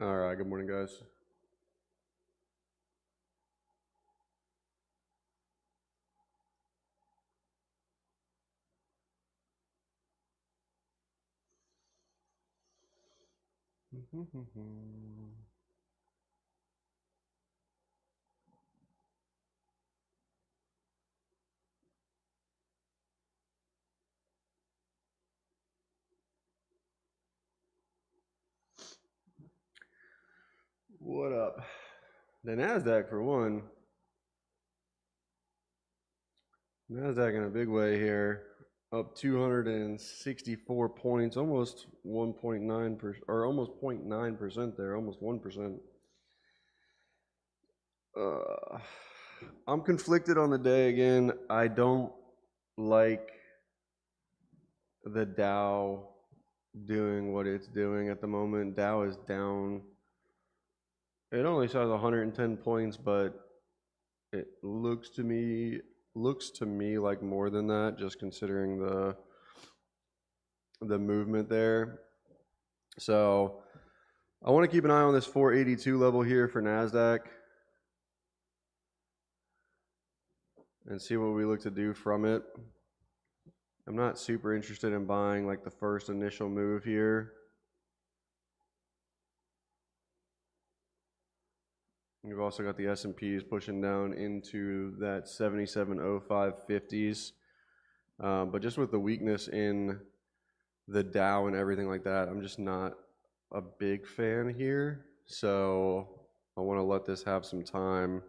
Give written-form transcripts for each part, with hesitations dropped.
All right, good morning, guys. What up? The Nasdaq for one. Nasdaq in a big way here, up 264 points, almost 1.9% or almost 0.9% there, almost 1%. I'm conflicted on the day again. I don't like the Dow doing what it's doing at the moment. Dow is down. It only says 110 points, but it looks to me like more than that, just considering the movement there. So I want to keep an eye on this 482 level here for Nasdaq and see what we look to do from it. I'm not super interested in buying like the first initial move here. We've also got the S&Ps pushing down into that 77.0550s. But just with the weakness in the Dow and everything like that, I'm just not a big fan here. So I want to let this have some time.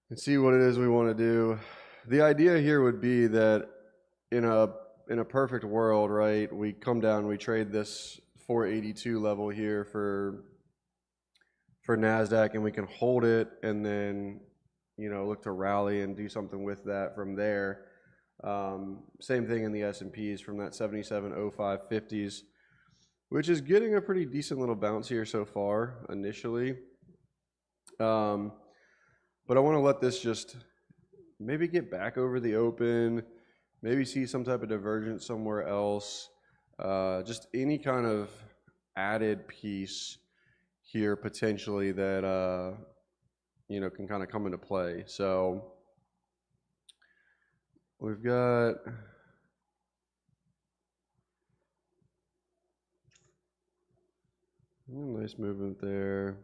And see what it is we want to do. The idea here would be that in a perfect world, right, we come down, we trade this 482 level here for Nasdaq, and we can hold it and then look to rally and do something with that from there. Same thing in the S&Ps from that 77.0550s, which is getting a pretty decent little bounce here so far initially. But I want to let this just maybe get back over the open, maybe see some type of divergence somewhere else, just any kind of added piece here potentially that can kind of come into play. So we've got nice movement there.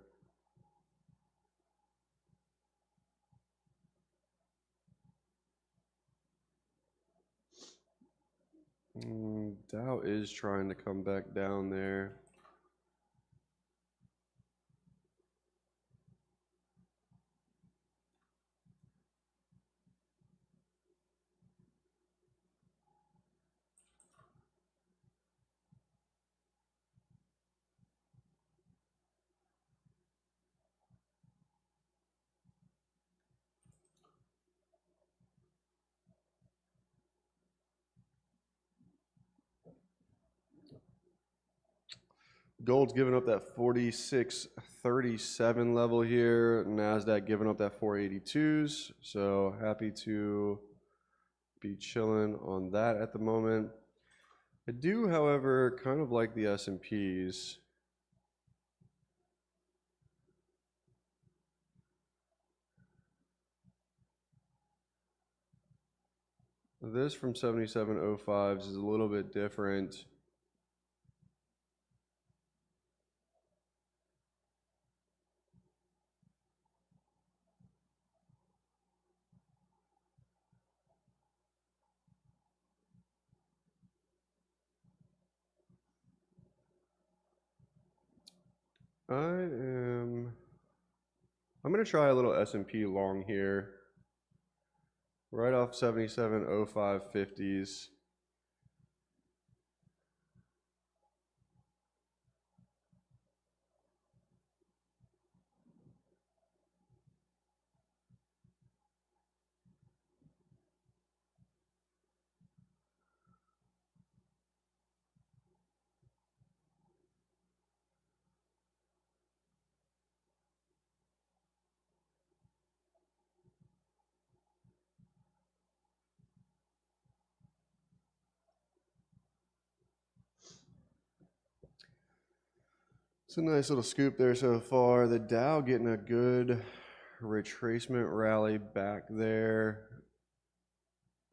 Dow is trying to come back down there. Gold's giving up that 46.37 level here. Nasdaq giving up that 482s. So happy to be chilling on that at the moment. I do, however, kind of like the S&Ps. This from 77.05s is a little bit different. I'm going to try a little S&P long here. Right off 77.0550s. It's a nice little scoop there so far. The Dow getting a good retracement rally back there.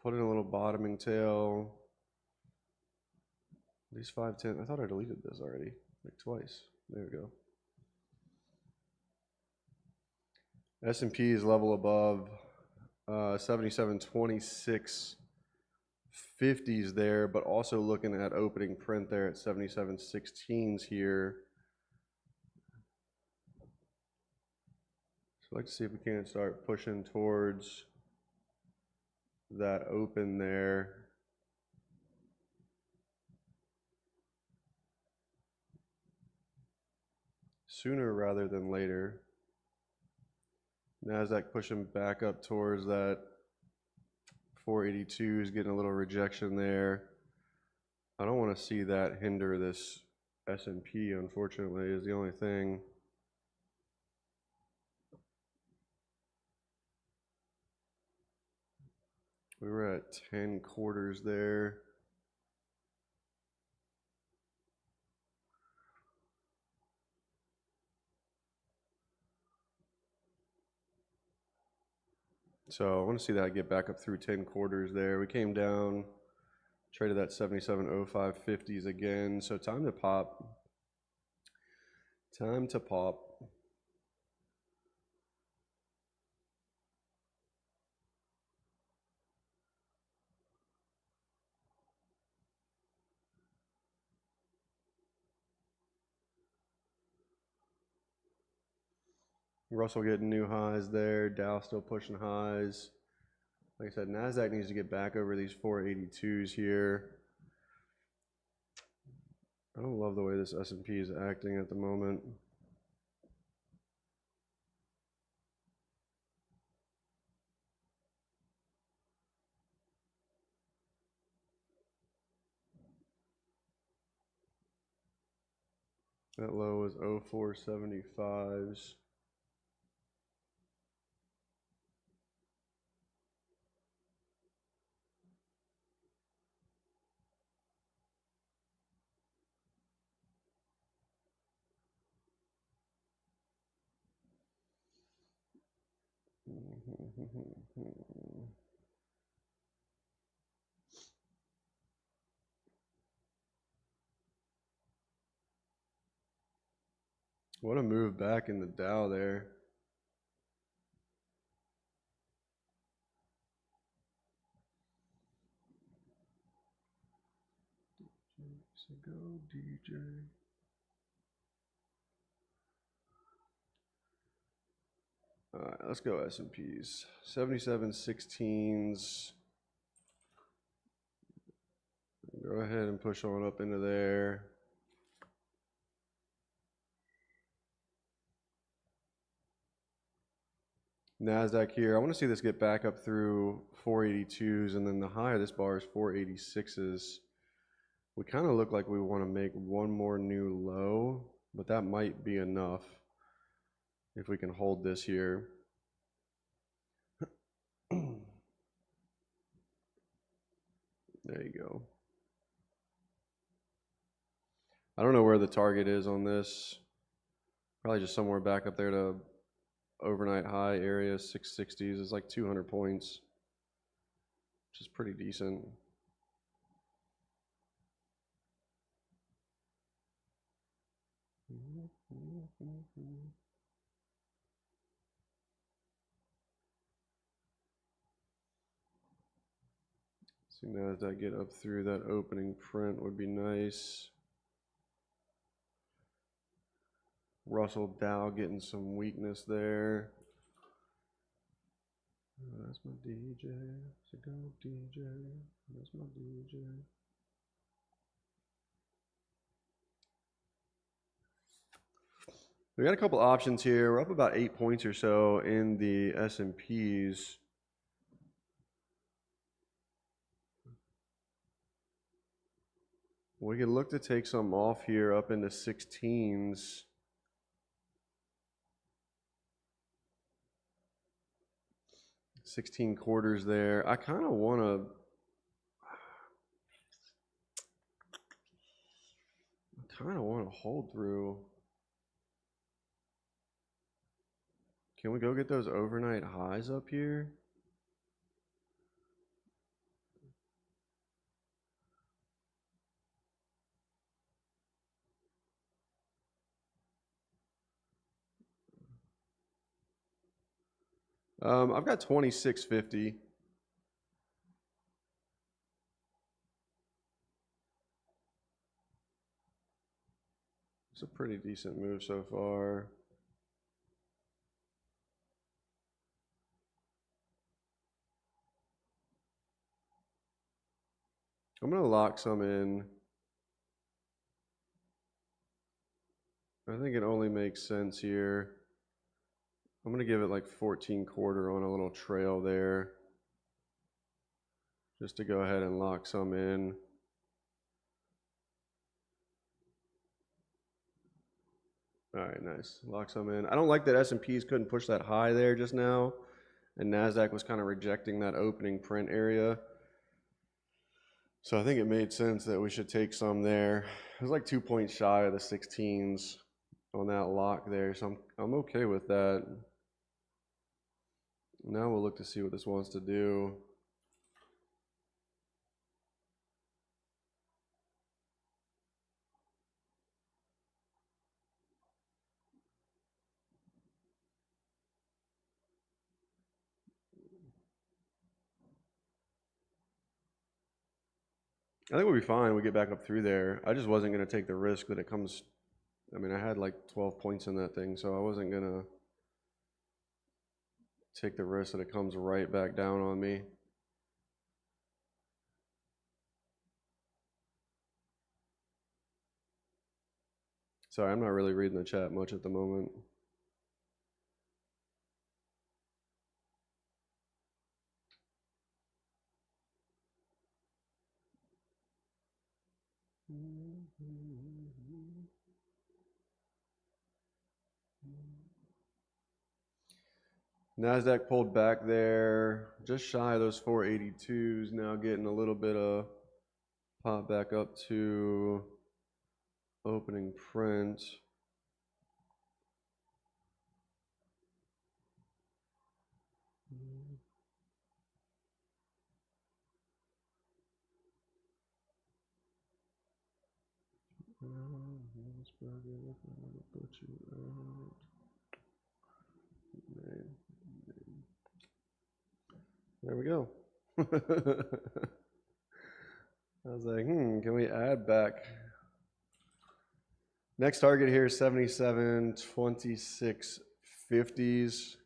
Put in a little bottoming tail. These 510. I thought I deleted this already, like twice. There we go. S&P is level above 77.26 50s there, but also looking at opening print there at 77.16s here. So I'd like to see if we can start pushing towards that open there. Sooner rather than later. NASDAQ pushing back up towards that 482 is getting a little rejection there. I don't want to see that hinder this S&P, unfortunately, is the only thing. We were at 10 quarters there. So I want to see that get back up through 10 quarters there. We came down, traded that 77.0550s again. So time to pop. Time to pop. Russell getting new highs there. Dow still pushing highs. Like I said, NASDAQ needs to get back over these 482s here. I don't love the way this S&P is acting at the moment. That low was 0475s. What a move back in the Dow there. So go DJ. All right, let's go S&Ps. 77.16s. Go ahead and push on up into there. NASDAQ here. I want to see this get back up through 482s, and then the high of this bar is 486s. We kind of look like we want to make one more new low, but that might be enough if we can hold this here. There you go. I don't know where the target is on this. Probably just somewhere back up there to overnight high area, 660s. It's like 200 points, which is pretty decent. See, now as I get up through that opening print would be nice. Russell Dow getting some weakness there. That's my DJ. So go DJ. That's my DJ. We got a couple options here. We're up about 8 points or so in the S&Ps. We could look to take some off here up into 16s. $16 quarters there. I kind of want to hold through Can we go get those overnight highs up here? I've got 2650. It's a pretty decent move so far. I'm going to lock some in. I think it only makes sense here. I'm going to give it like 14 quarter on a little trail there, just to go ahead and lock some in. All right, nice. Lock some in. I don't like that S&Ps couldn't push that high there just now, and NASDAQ was kind of rejecting that opening print area. So I think it made sense that we should take some there. It was like 2 points shy of the 16s on that lock there, so I'm okay with that. Now we'll look to see what this wants to do. I think we'll be fine. We get back up through there. I just wasn't going to take the risk that it comes. I mean, I had like 12 points in that thing, so I wasn't going to take the risk that it comes right back down on me. Sorry, I'm not really reading the chat much at the moment. NASDAQ pulled back there, just shy of those 482s, now getting a little bit of pop back up to opening print. There we go. I was like, can we add back? Next target here is 77, 26, 50s.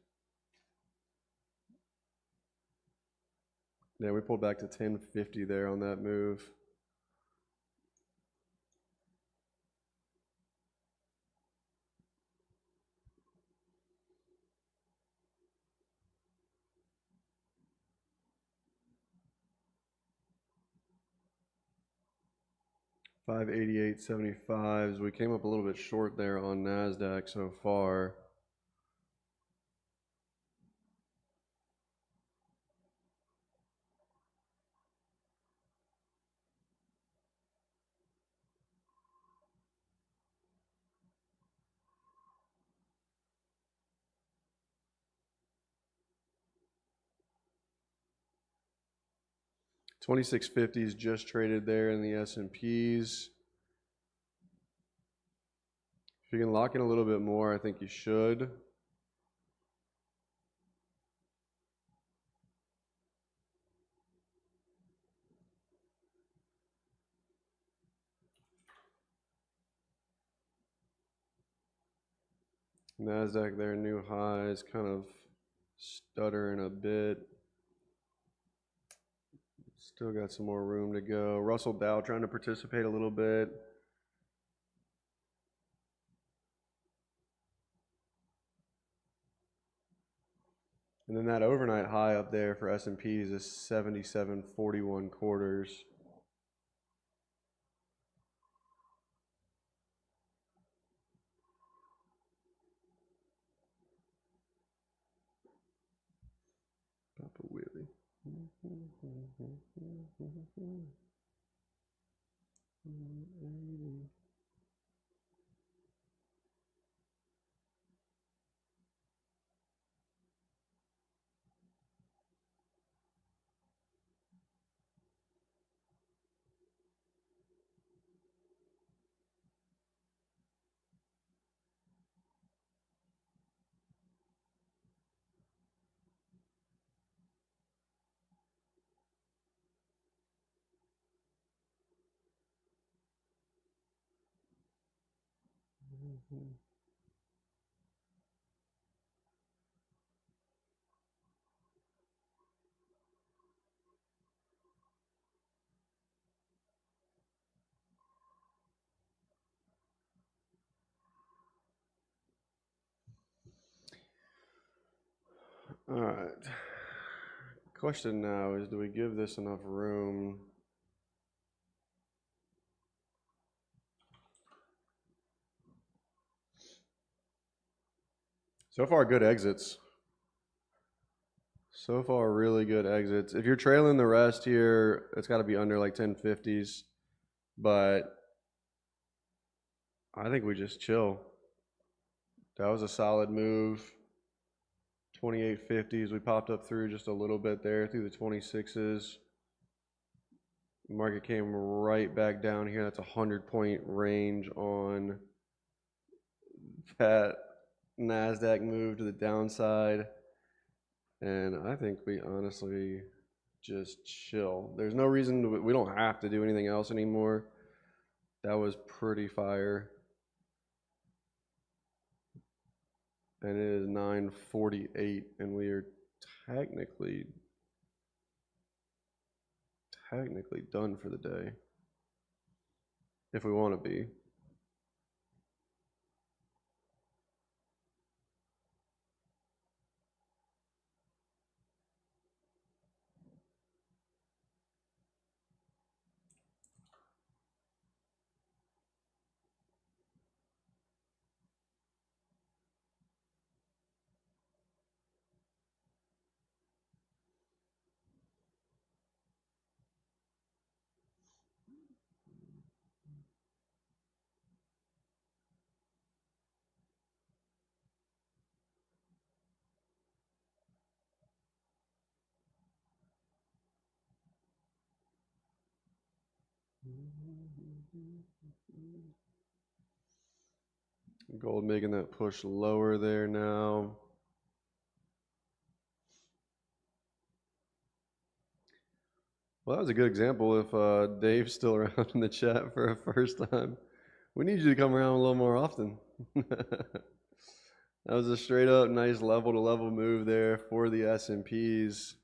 Yeah, we pulled back to 1050 there on that move. $588.75s. We came up a little bit short there on NASDAQ so far. $26.50s just traded there in the S&Ps. If you can lock in a little bit more, I think you should. NASDAQ there, new highs, kind of stuttering a bit. Still got some more room to go. Russell Dow trying to participate a little bit. And then that overnight high up there for S&Ps is 77.41 quarters. Papa Willie. All right. Question now is, do we give this enough room? So far, good exits. So far, really good exits. If you're trailing the rest here, it's got to be under like 1050s. But I think we just chill. That was a solid move. 2850s. We popped up through just a little bit there through the 26s. Market came right back down here. That's a 100-point range on that NASDAQ move to the downside. And I think we honestly just chill. There's no reason we don't have to do anything else anymore. That was pretty fire. And it is 9:48, and we are technically done for the day. If we want to be. Gold making that push lower there now. Well, that was a good example. If Dave's still around in the chat for a first time, we need you to come around a little more often. That was a straight up nice level to level move there for the S&Ps.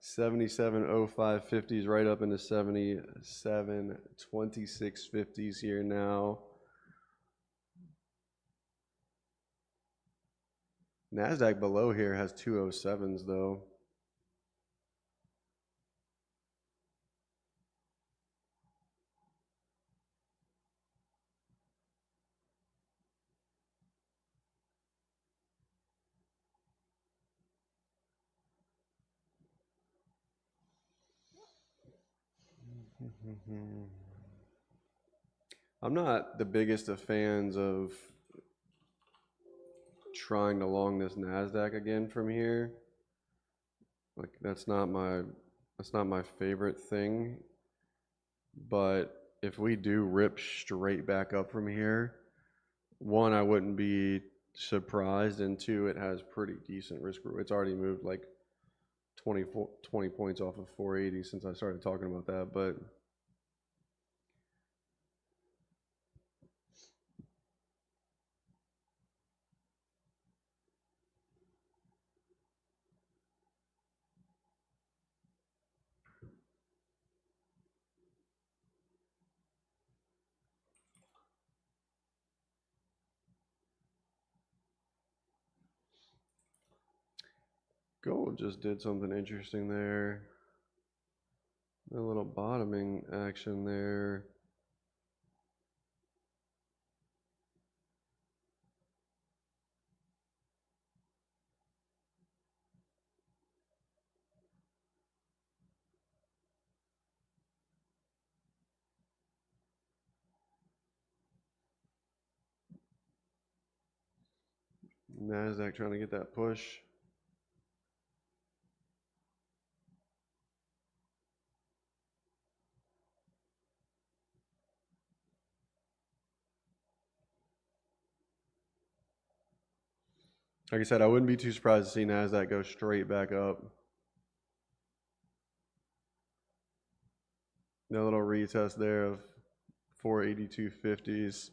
77.0550s right up into 77.2650s here now. NASDAQ below here has 207s though. I'm not the biggest of fans of trying to long this NASDAQ again from here. Like that's not my favorite thing. But if we do rip straight back up from here, one, I wouldn't be surprised, and two, it has pretty decent risk reward. It's already moved like 20 points off of 480 since I started talking about that, but gold just did something interesting there. A little bottoming action there. NASDAQ trying to get that push. Like I said, I wouldn't be too surprised to see NASDAQ go straight back up. That little retest there of 482.50s.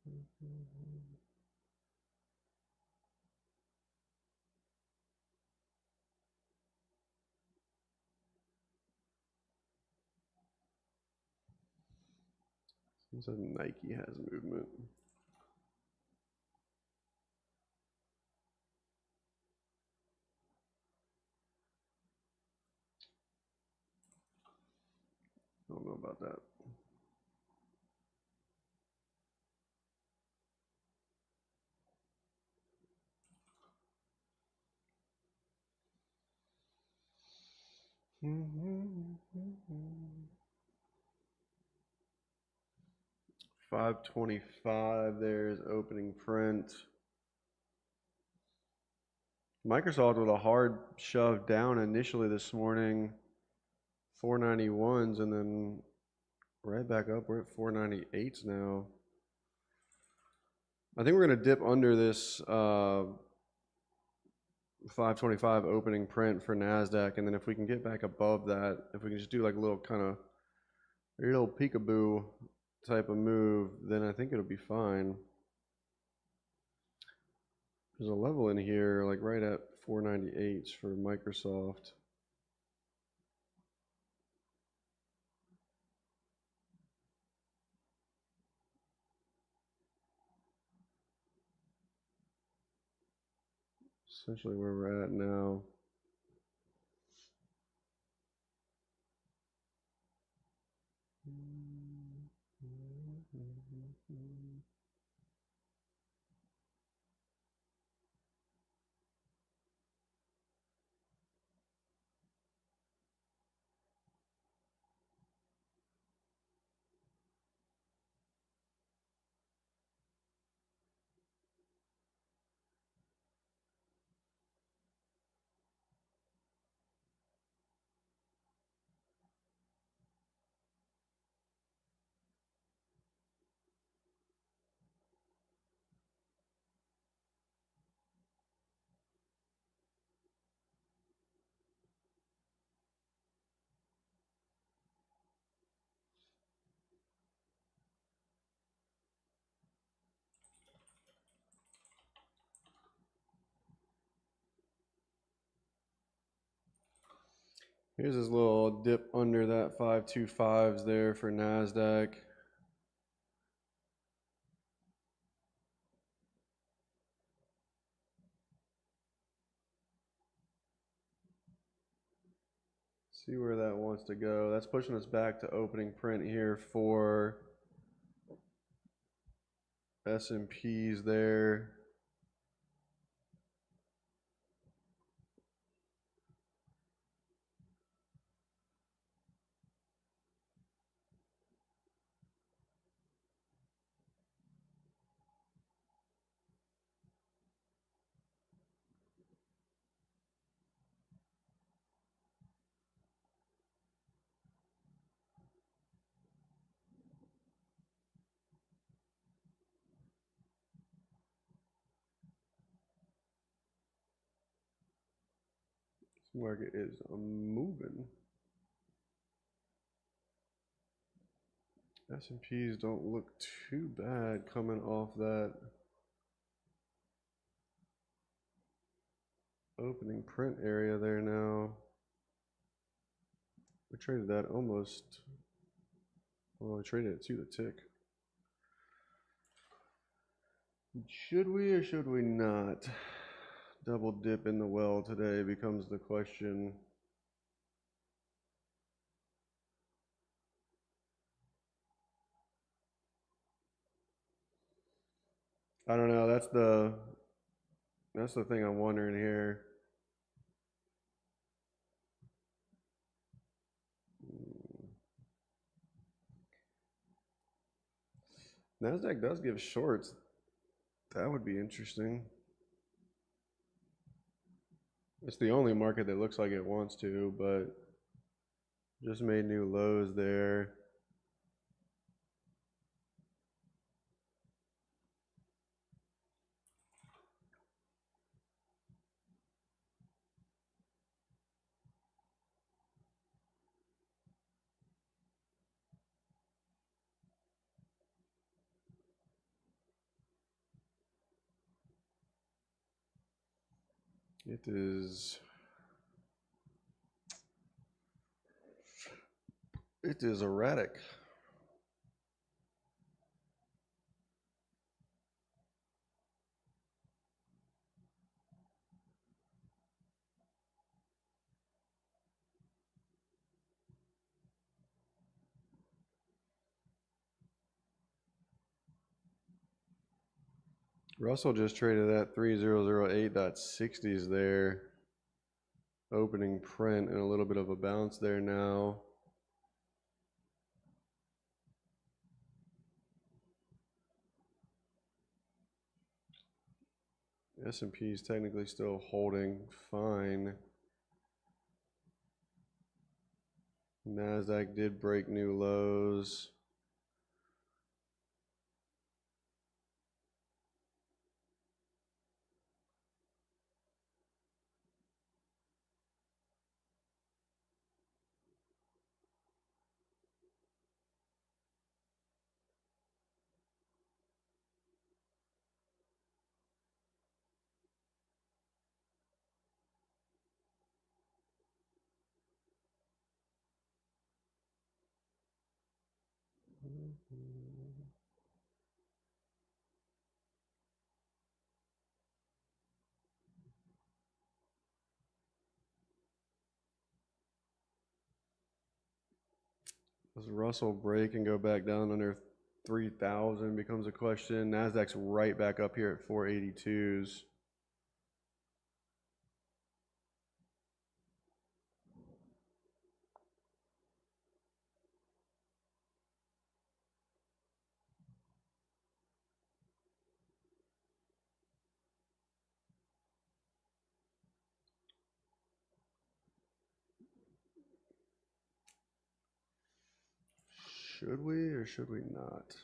Seems like Nike has movement. I don't know about that. $525 there's opening print. Microsoft with a hard shove down initially this morning, 491s, and then right back up. We're at 498s now. I think we're going to dip under this 525 opening print for NASDAQ, and then if we can get back above that, if we can just do like a little kind of a little peekaboo type of move, then I think it'll be fine. There's a level in here like right at 498s for Microsoft. Essentially where we're at now. Here's this little dip under that 525s there for NASDAQ. See where that wants to go. That's pushing us back to opening print here for S&Ps there. This market is moving. S&Ps don't look too bad coming off that opening print area there now. We traded that almost, well, we traded it to the tick. Should we or should we not double dip in the well today becomes the question. I don't know. That's the thing I'm wondering here. NASDAQ does give shorts. That would be interesting. It's the only market that looks like it wants to, but just made new lows there. It is erratic. Russell just traded at 3008.60s there. Opening print and a little bit of a bounce there now. S&P is technically still holding fine. NASDAQ did break new lows. Does Russell break and go back down under 3,000 becomes a question. NASDAQ's right back up here at 482s. Should we or should we not?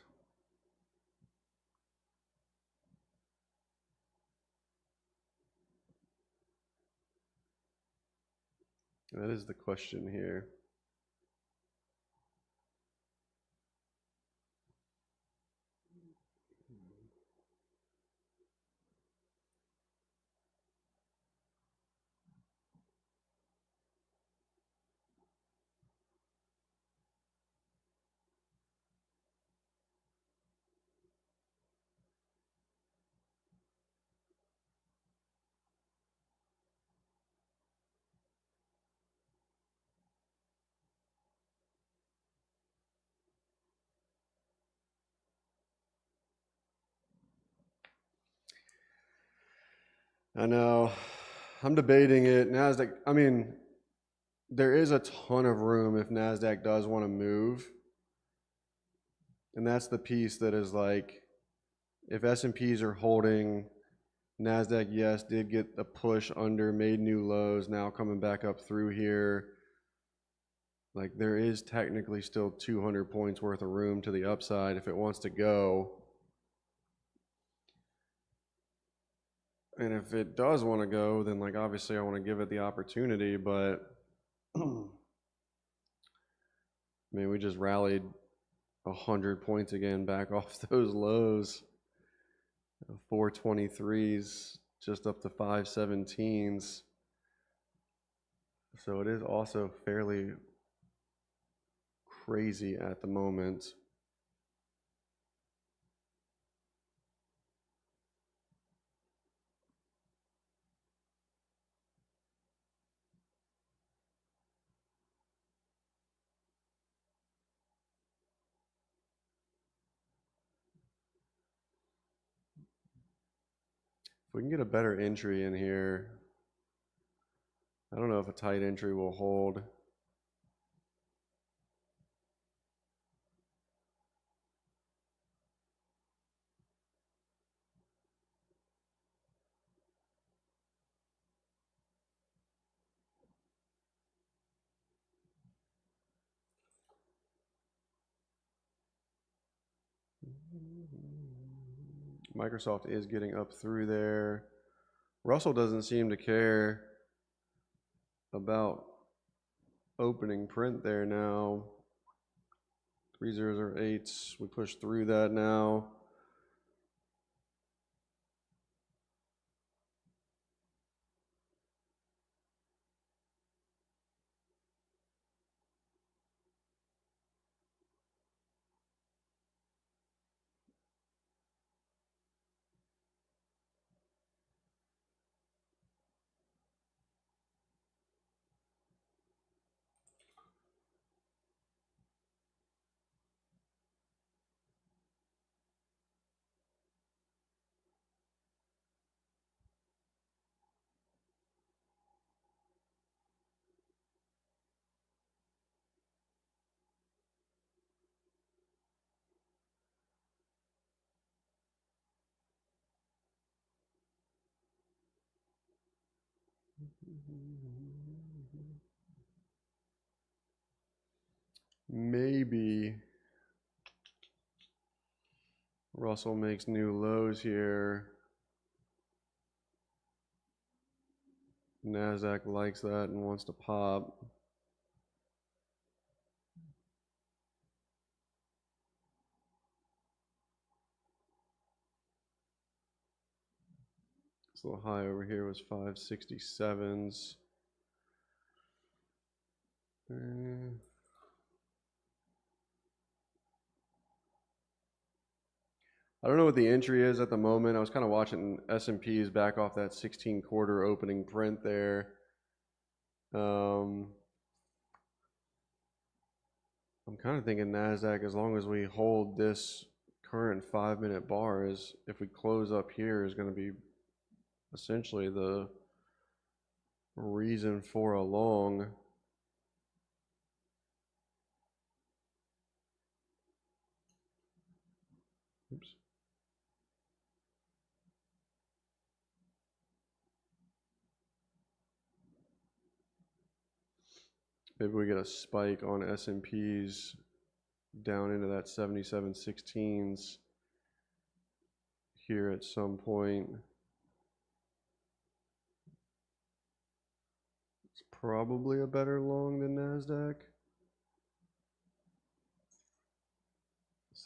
That is the question here. I know. I'm debating it. NASDAQ, I mean, there is a ton of room if NASDAQ does want to move. And that's the piece that is like, if S&Ps are holding, NASDAQ, yes, did get the push under, made new lows, now coming back up through here. Like, there is technically still 200 points worth of room to the upside if it wants to go. And if it does want to go, then like obviously I want to give it the opportunity, but I mean, we just rallied 100 points again back off those lows. 423s just up to 517s. So it is also fairly crazy at the moment. If we can get a better entry in here, I don't know if a tight entry will hold. Microsoft is getting up through there. Russell doesn't seem to care about opening print there now. 3008s, we push through that now. Maybe Russell makes new lows here. NASDAQ likes that and wants to pop. This little high over here was 567s. I don't know what the entry is at the moment. I was kind of watching S&P's back off that 16-quarter opening print there. I'm kind of thinking NASDAQ, as long as we hold this current 5-minute bar, is if we close up here, is going to be essentially the reason for a long. Oops. Maybe we get a spike on S&Ps down into that 77.16s here at some point. It's probably a better long than NASDAQ.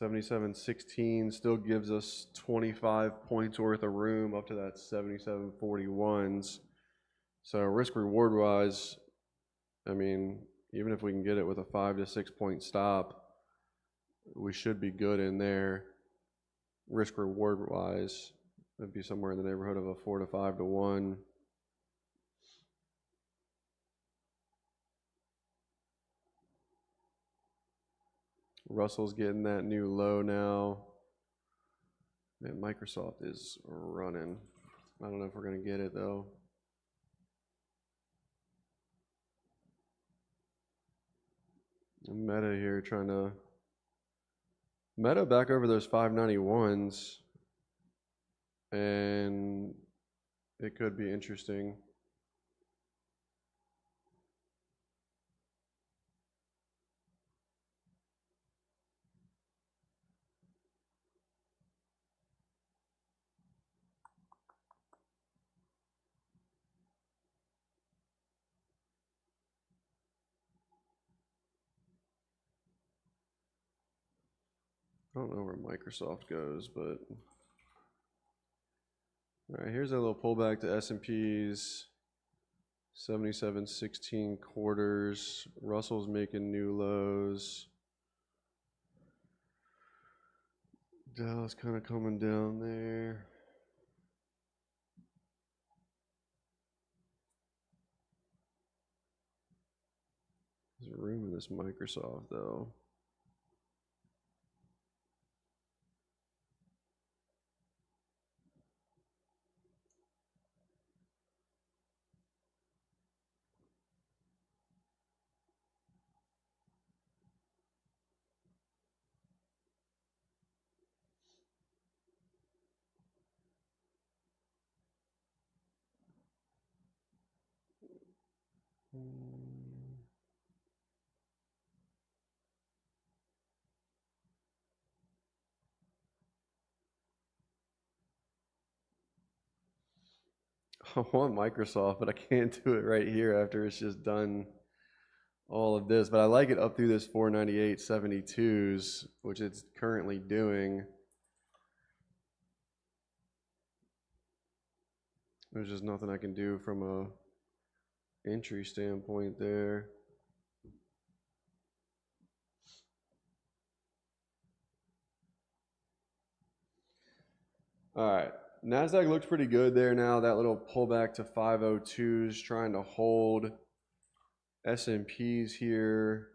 77.16 still gives us 25 points worth of room up to that 77.41s. So risk reward wise, I mean, even if we can get it with a 5 to 6 point stop, we should be good in there. Risk reward wise, it'd be somewhere in the neighborhood of a 4 to 5 to 1. Russell's getting that new low now. Man, Microsoft is running. I don't know if we're going to get it though. Meta here trying to Meta back over those 591s, and it could be interesting. I don't know where Microsoft goes, but all right, here's a little pullback to S&Ps, 77.16 quarters. Russell's making new lows. Dow's kind of coming down there. There's room in this Microsoft though. I want Microsoft, but I can't do it right here after it's just done all of this. But I like it up through this 498.72s, which it's currently doing. There's just nothing I can do from a entry standpoint there. All right, NASDAQ looks pretty good there now. That little pullback to 502s, trying to hold. S&Ps here,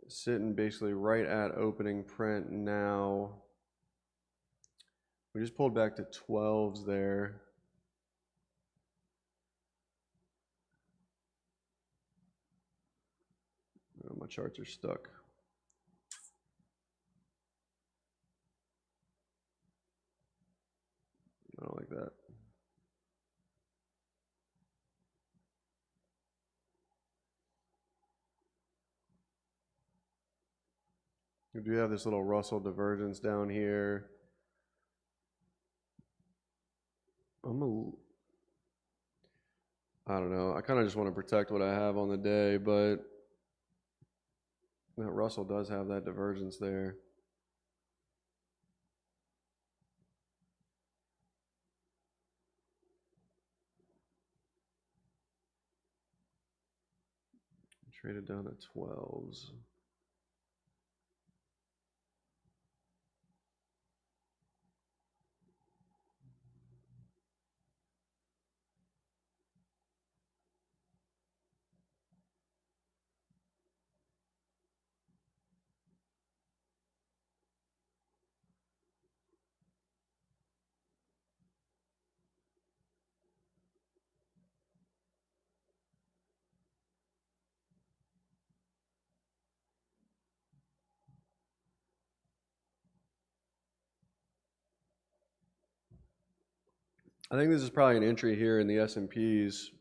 sitting basically right at opening print now. We just pulled back to 12s there. Oh, my charts are stuck. I don't like that. We do have this little Russell divergence down here. I don't know. I kind of just want to protect what I have on the day, but that Russell does have that divergence there. Traded down to 12s. I think this is probably an entry here in the S&Ps.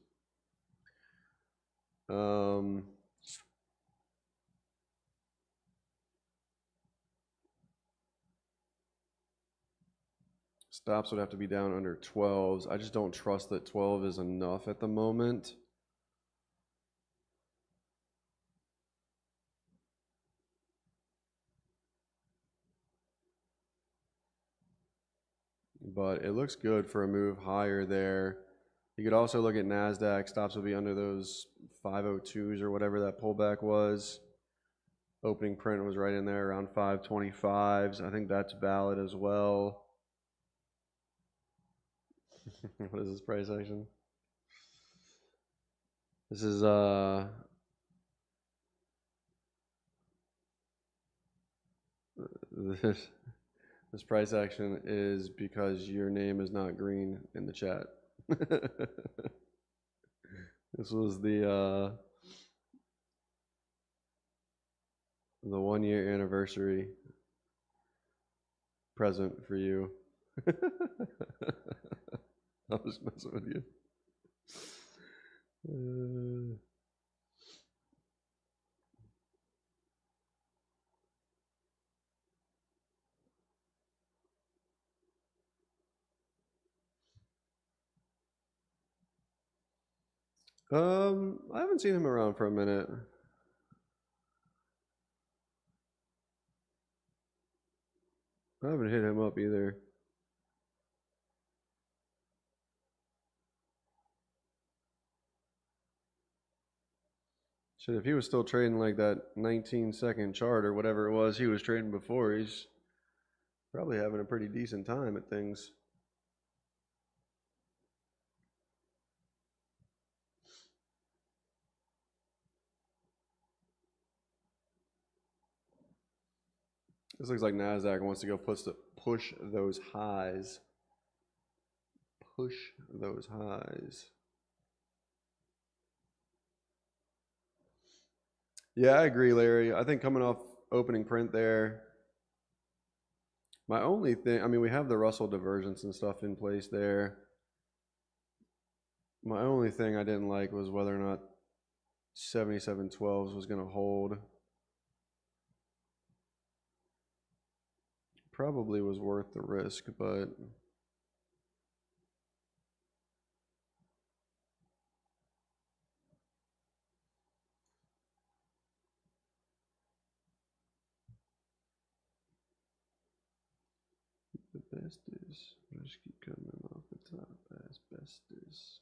Stops would have to be down under 12s. I just don't trust that 12 is enough at the moment. But it looks good for a move higher there. You could also look at NASDAQ. Stops would be under those 502s or whatever that pullback was. Opening print was right in there around 525s. I think that's valid as well. What is this price action? This is this price action is because your name is not green in the chat. This was the 1 year anniversary present for you. I was messing with you. I haven't seen him around for a minute. I haven't hit him up either. Shit, if he was still trading like that 19-second chart or whatever it was he was trading before, he's probably having a pretty decent time at things. This looks like NASDAQ wants to go push those highs. Push those highs. Yeah, I agree, Larry. I think coming off opening print there, my only thing, I mean, we have the Russell divergence and stuff in place there. My only thing I didn't like was whether or not 77.12s was going to hold. Probably was worth the risk, but the best is, I just keep cutting them off the top as best is.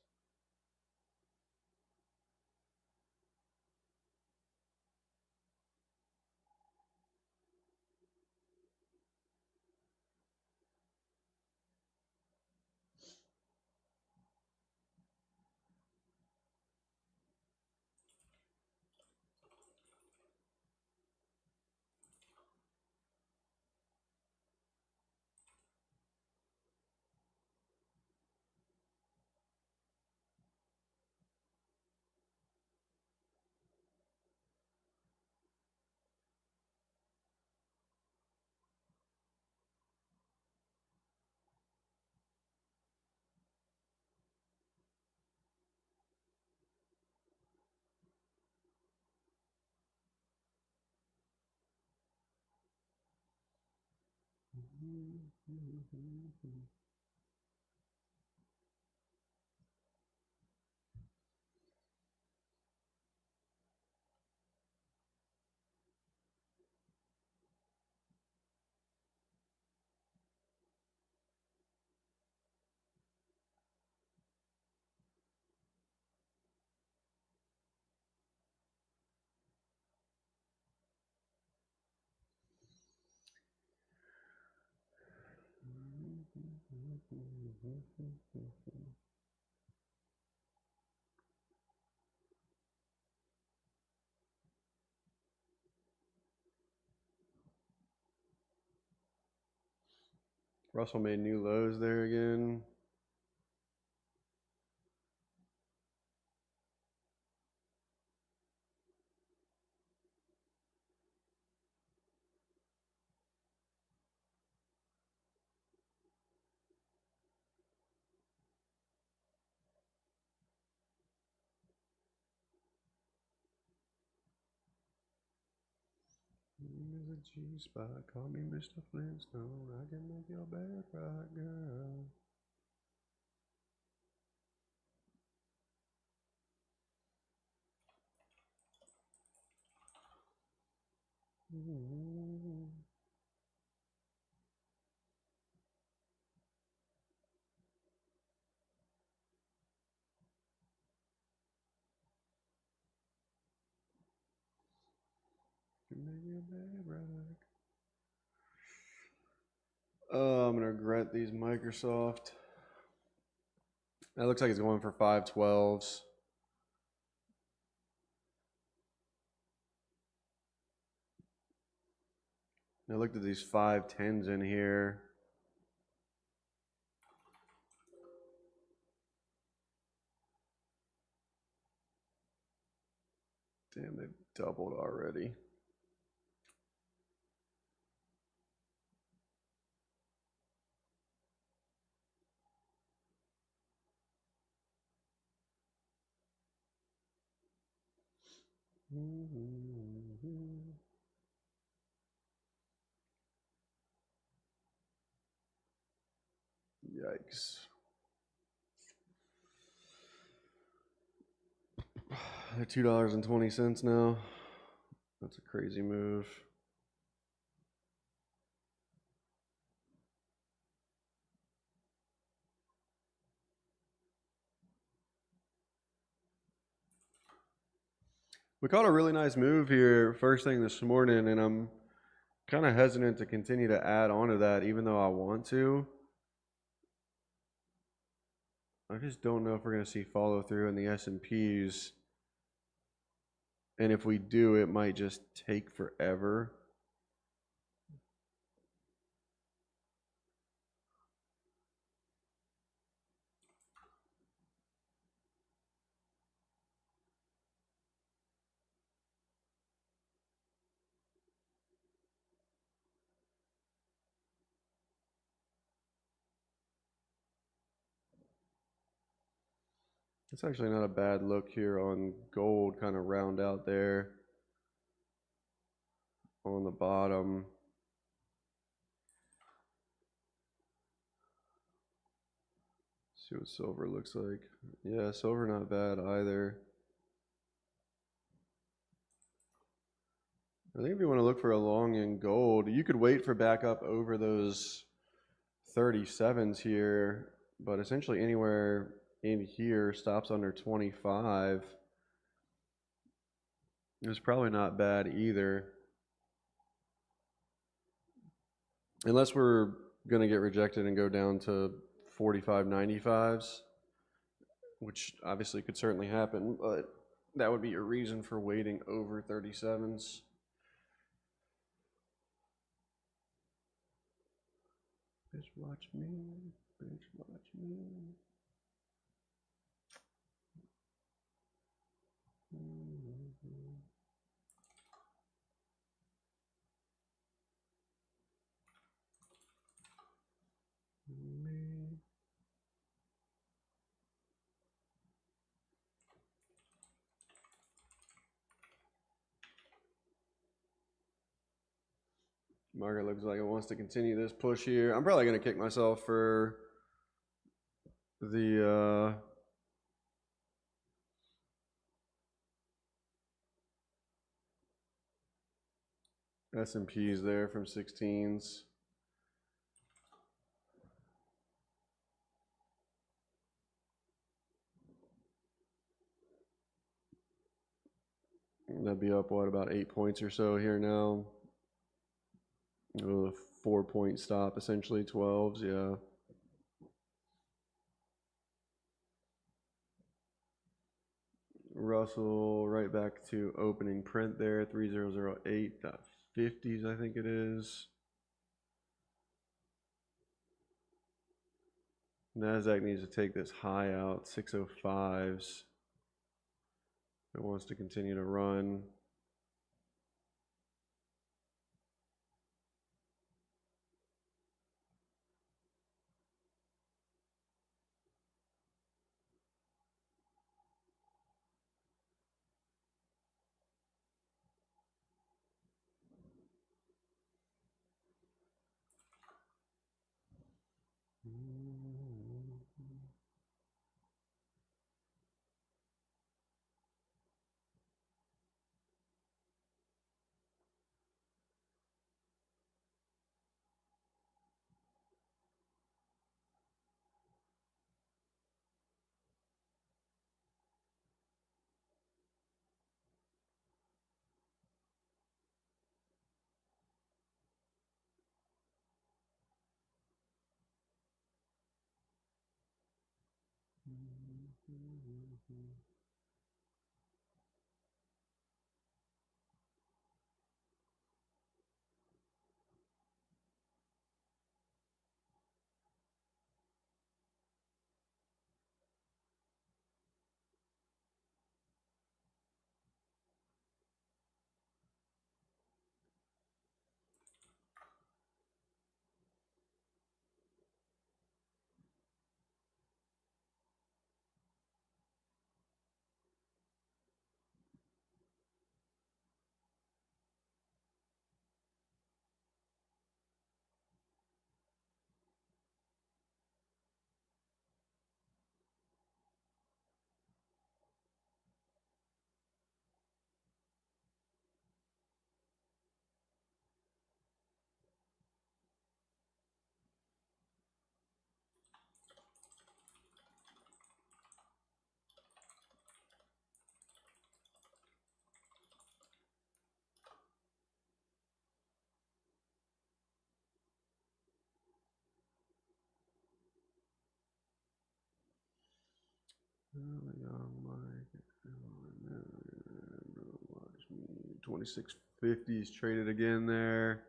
Russell made new lows there again. There's a G-spot, call me Mr. Flintstone, I can make your bed right, girl. Can make your bed right. Oh, I'm gonna regret these Microsoft. That looks like it's going for 512s. I looked at these 510s in here. Damn, they've doubled already. Yikes. They're $2.20 now. That's a crazy move. We caught a really nice move here first thing this morning, and I'm kind of hesitant to continue to add on to that, even though I want to. I just don't know if we're going to see follow through in the S&Ps. And if we do, it might just take forever. It's actually not a bad look here on gold, kind of round out there on the bottom. See what silver looks like. Yeah, silver not bad either. I think if you want to look for a long in gold, you could wait for backup over those 37s here, but essentially anywhere in here stops under 25 is probably not bad either. Unless we're going to get rejected and go down to 45.95s, which obviously could certainly happen, but that would be a reason for waiting over 37s. Bitch, watch me. Bitch, watch me. Market looks like it wants to continue this push here. I'm probably going to kick myself for the S&Ps there from 16s. That'd be up, what, about 8 points or so here now. A 4-point stop, essentially, 12s, yeah. Russell right back to opening print there, 3008.50s, I think it is. NASDAQ needs to take this high out, 605s. It wants to continue to run. Watch me. 2650s traded again there.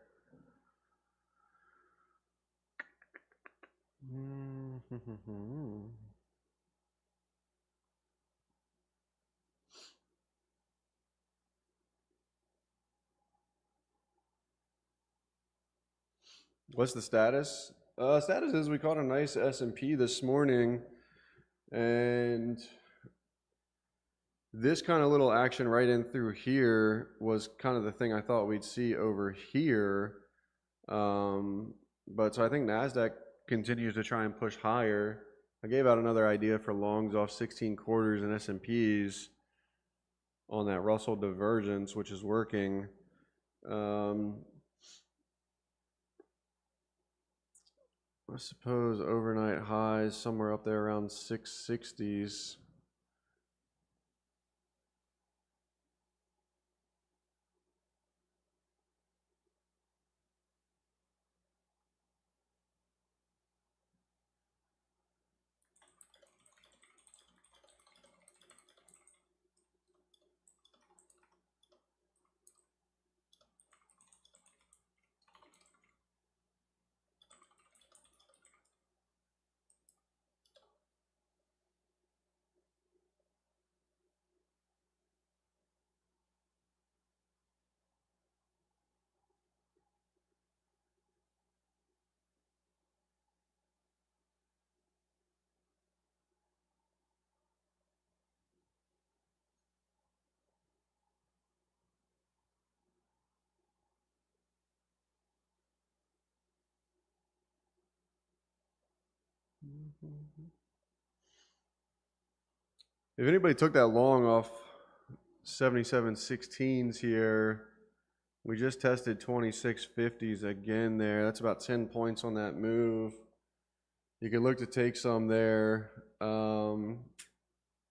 What's the status? Status is we caught a nice S&P this morning, and this kind of little action right in through here was kind of the thing I thought we'd see over here. But so I think NASDAQ continues to try and push higher. I gave out another idea for longs off 16 quarters and S&Ps on that Russell divergence, which is working. I suppose overnight highs somewhere up there around 660s. If anybody took that long off 77.16s here, we just tested 26.50s again there. That's about 10 points on that move. You can look to take some there. And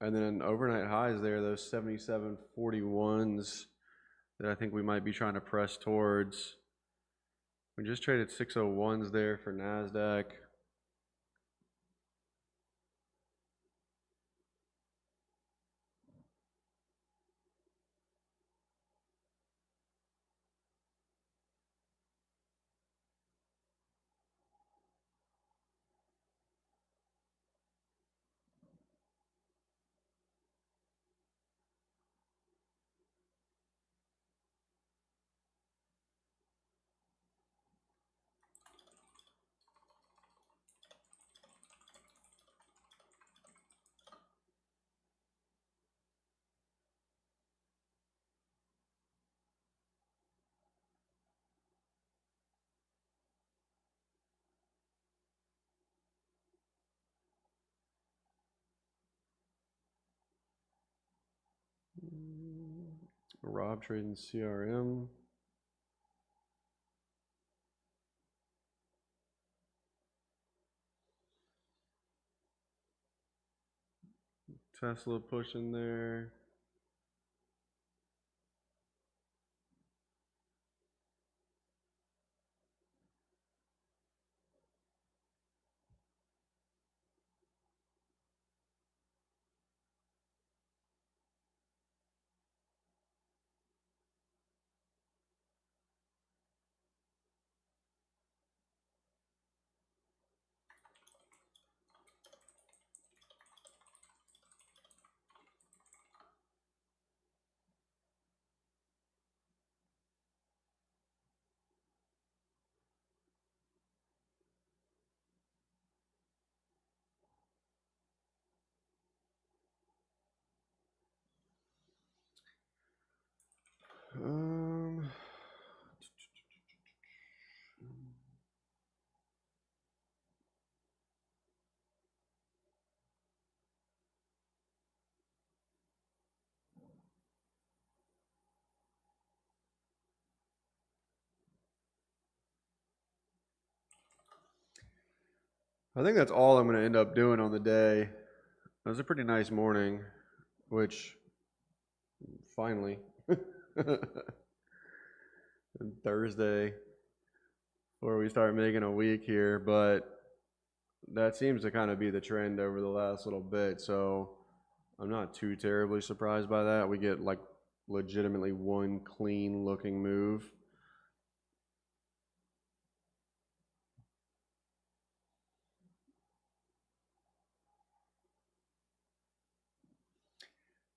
then overnight highs there, those 77.41s that I think we might be trying to press towards. We just traded 601s there for NASDAQ. Rob trading CRM. Tesla pushing there. I think that's all I'm going to end up doing on the day. It was a pretty nice morning, which finally, Thursday, where we start making a week here, but that seems to kind of be the trend over the last little bit, so I'm not too terribly surprised by that. We get like legitimately one clean looking move.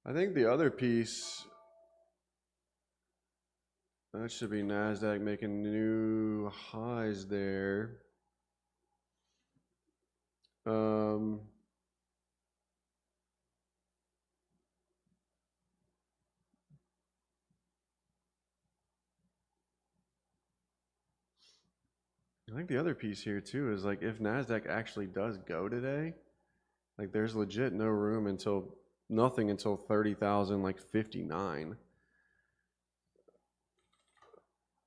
I think the other piece, that should be NASDAQ making new highs there. I think the other piece here too is like if NASDAQ actually does go today, like there's legit no room until nothing until 30,000 like 59,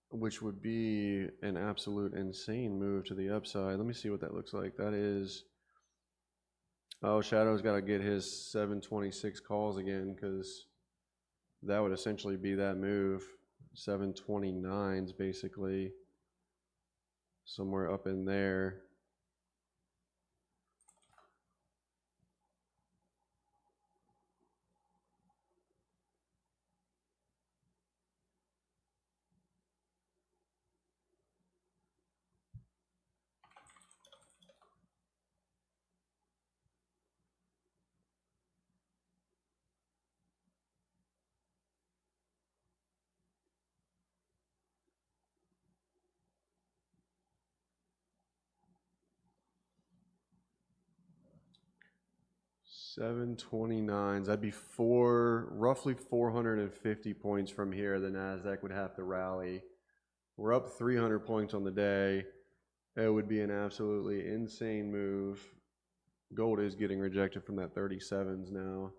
which would be an absolute insane move to the upside. Let me see what that looks like. That is, oh, Shadow's got to get his 726 calls again because that would essentially be that move. 729s basically somewhere up in there. $729s. That'd be roughly 450 points from here. The Nasdaq would have to rally. We're up 300 points on the day. It would be an absolutely insane move Gold is getting rejected from that 37s now.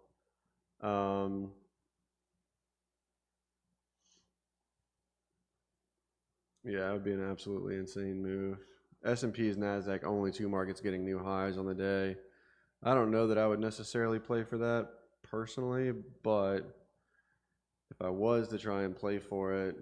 Yeah, it would be an absolutely insane move. S&P's NASDAQ, only two markets getting new highs on the day. I don't know that I would necessarily play for that personally, but if I was to try and play for it,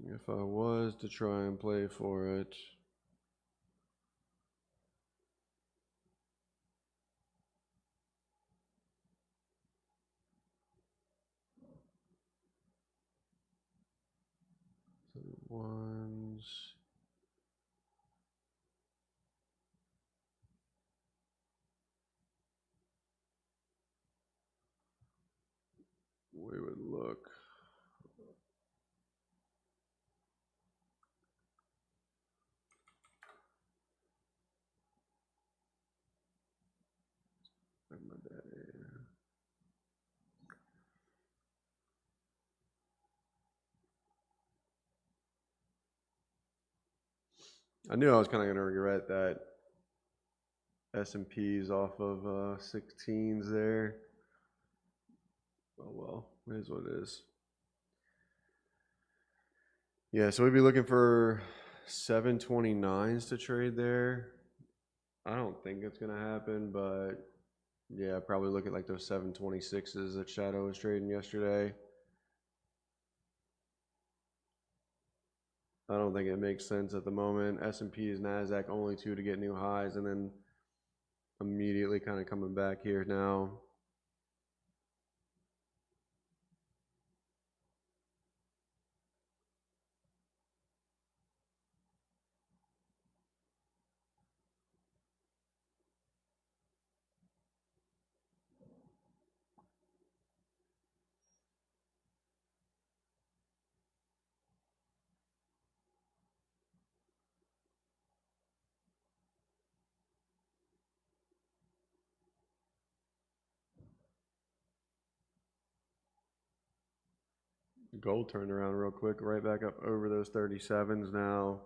if I was to try and play for it, ones. We would look. I knew I was kind of going to regret that S&P's off of 16s there. Oh well, it is what it is. Yeah, so we'd be looking for 729s to trade there. I don't think it's going to happen, but yeah, probably look at like those 726s that Shadow was trading yesterday. I don't think it makes sense at the moment. S&P's, NASDAQ, only two to get new highs, and then immediately kind of coming back here now. Gold turned around real quick, right back up over those 37s now.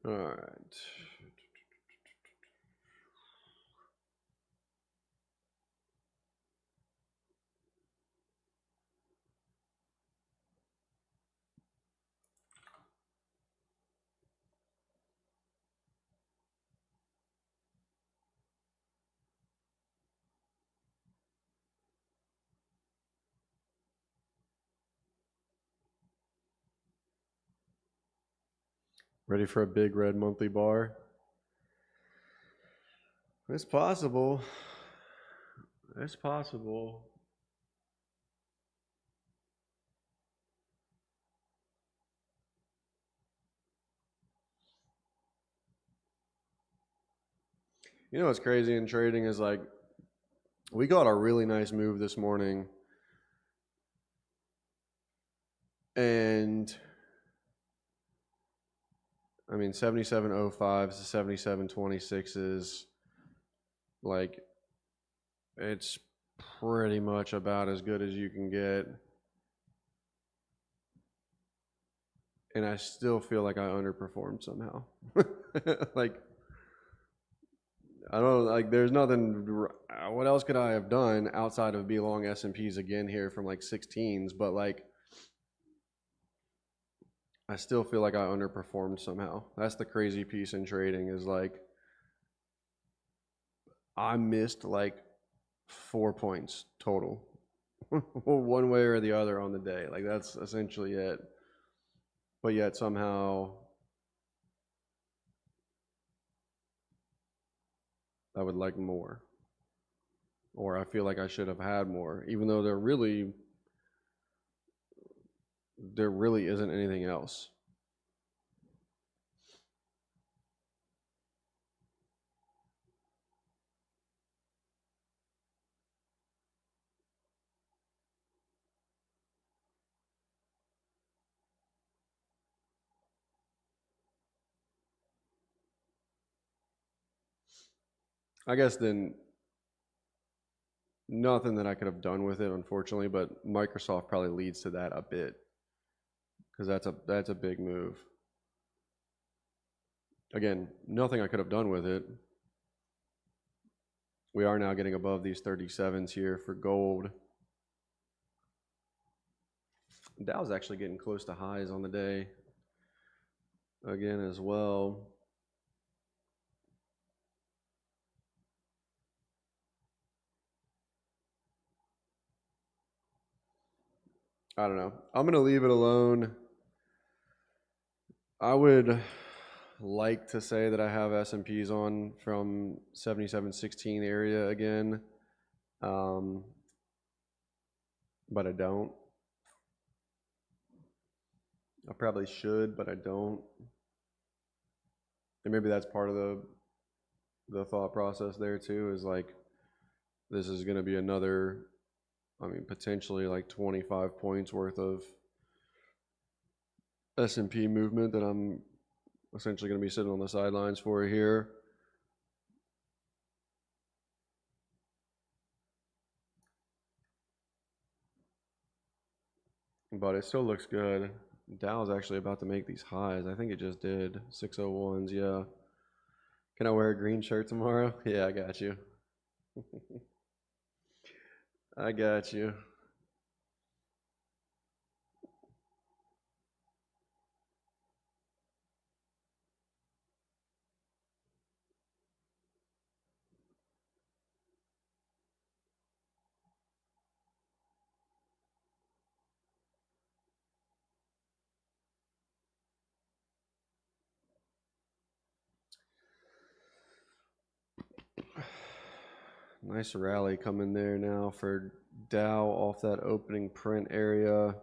All right. Ready for a big red monthly bar? It's possible. It's possible. You know what's crazy in trading is like we got a really nice move this morning, and I mean, 77.05s to 77.26s, like, it's pretty much about as good as you can get. And I still feel like I underperformed somehow. Like, I don't like. There's nothing. What else could I have done outside of be long S&Ps again here from like 16s? But like, I still feel like I underperformed somehow. That's the crazy piece in trading is like, I missed like 4 points total, one way or the other on the day. Like that's essentially it. But yet somehow I would like more, or I feel like I should have had more, even though there really isn't anything else. I guess then nothing that I could have done with it, unfortunately, but Microsoft probably leads to that a bit because that's a big move. Again, nothing I could have done with it. We are now getting above these 37s here for gold. Dow's actually getting close to highs on the day again as well. I don't know. I'm going to leave it alone. I would like to say that I have S&Ps on from 77.16 area again, but I don't. I probably should, but I don't. And maybe that's part of the thought process there too, is like this is going to be another, I mean, potentially like 25 points worth of S&P movement that I'm essentially going to be sitting on the sidelines for here. But it still looks good. Dow's actually about to make these highs. I think it just did. 601s, yeah. Can I wear a green shirt tomorrow? Yeah, I got you. I got you. Nice rally coming there now for Dow off that opening print area.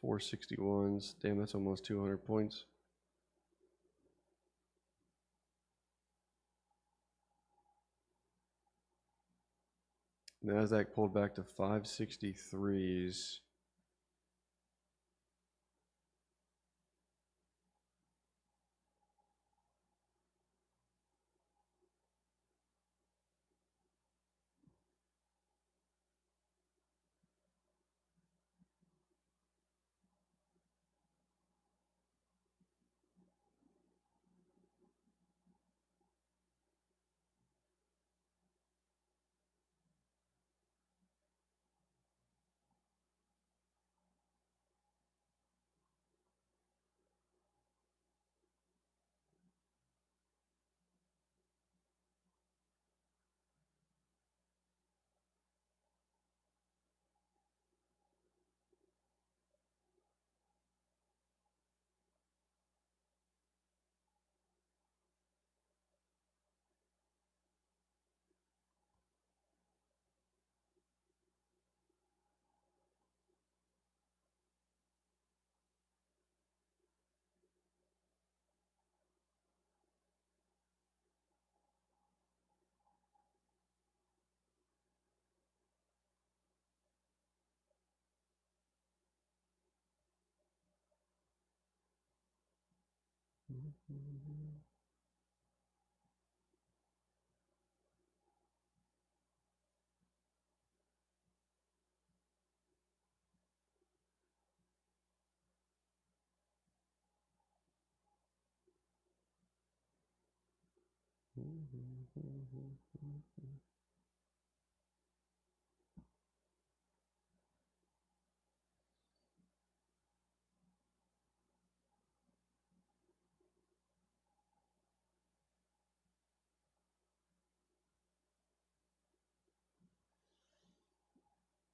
461s. Damn, that's almost 200 points. NASDAQ pulled back to 563s.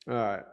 All right.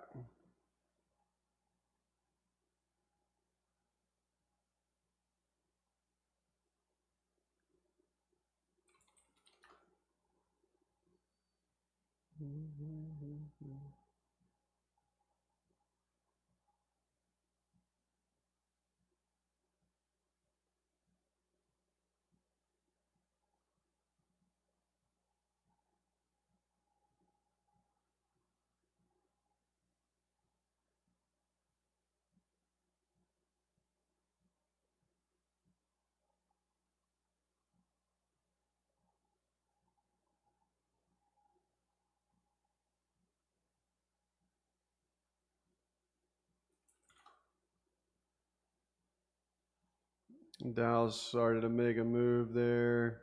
Dow's started to make a move there.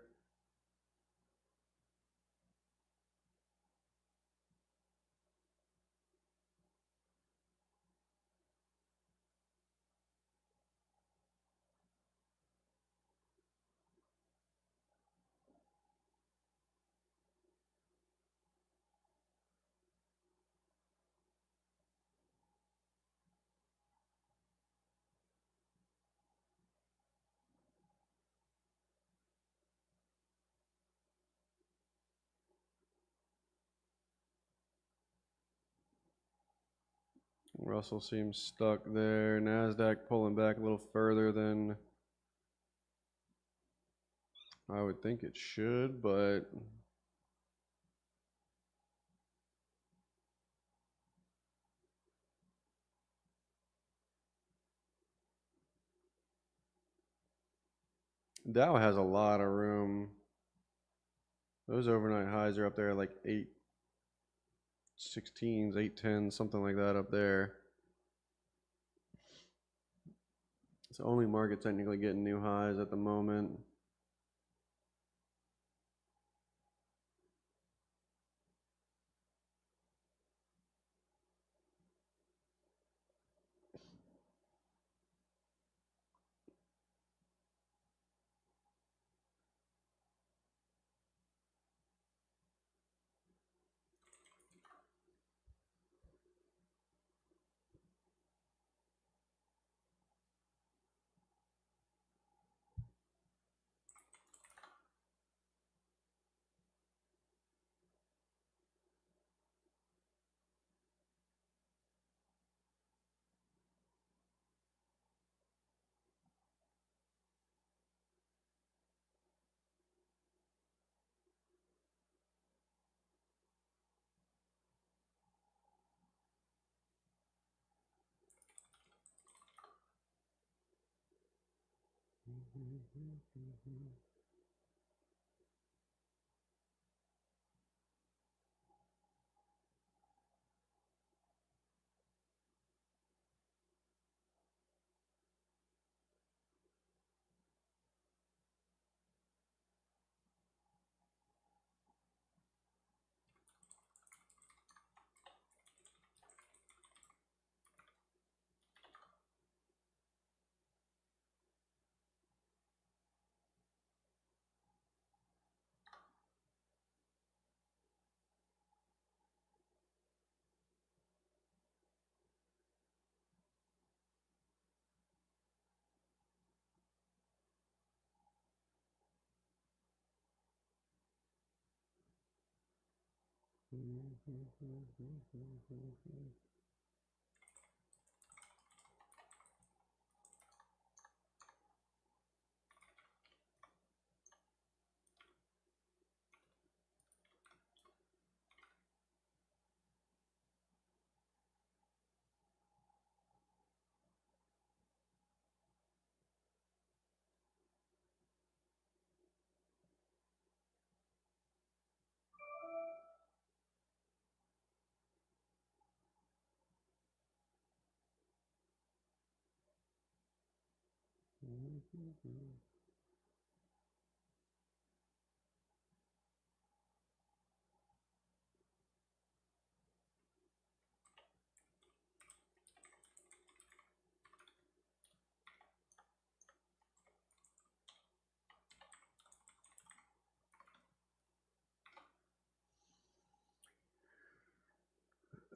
Russell seems stuck there. NASDAQ pulling back a little further than I would think it should, but Dow has a lot of room. Those overnight highs are up there like 816s, 810s, something like that up there. It's the only market technically getting new highs at the moment.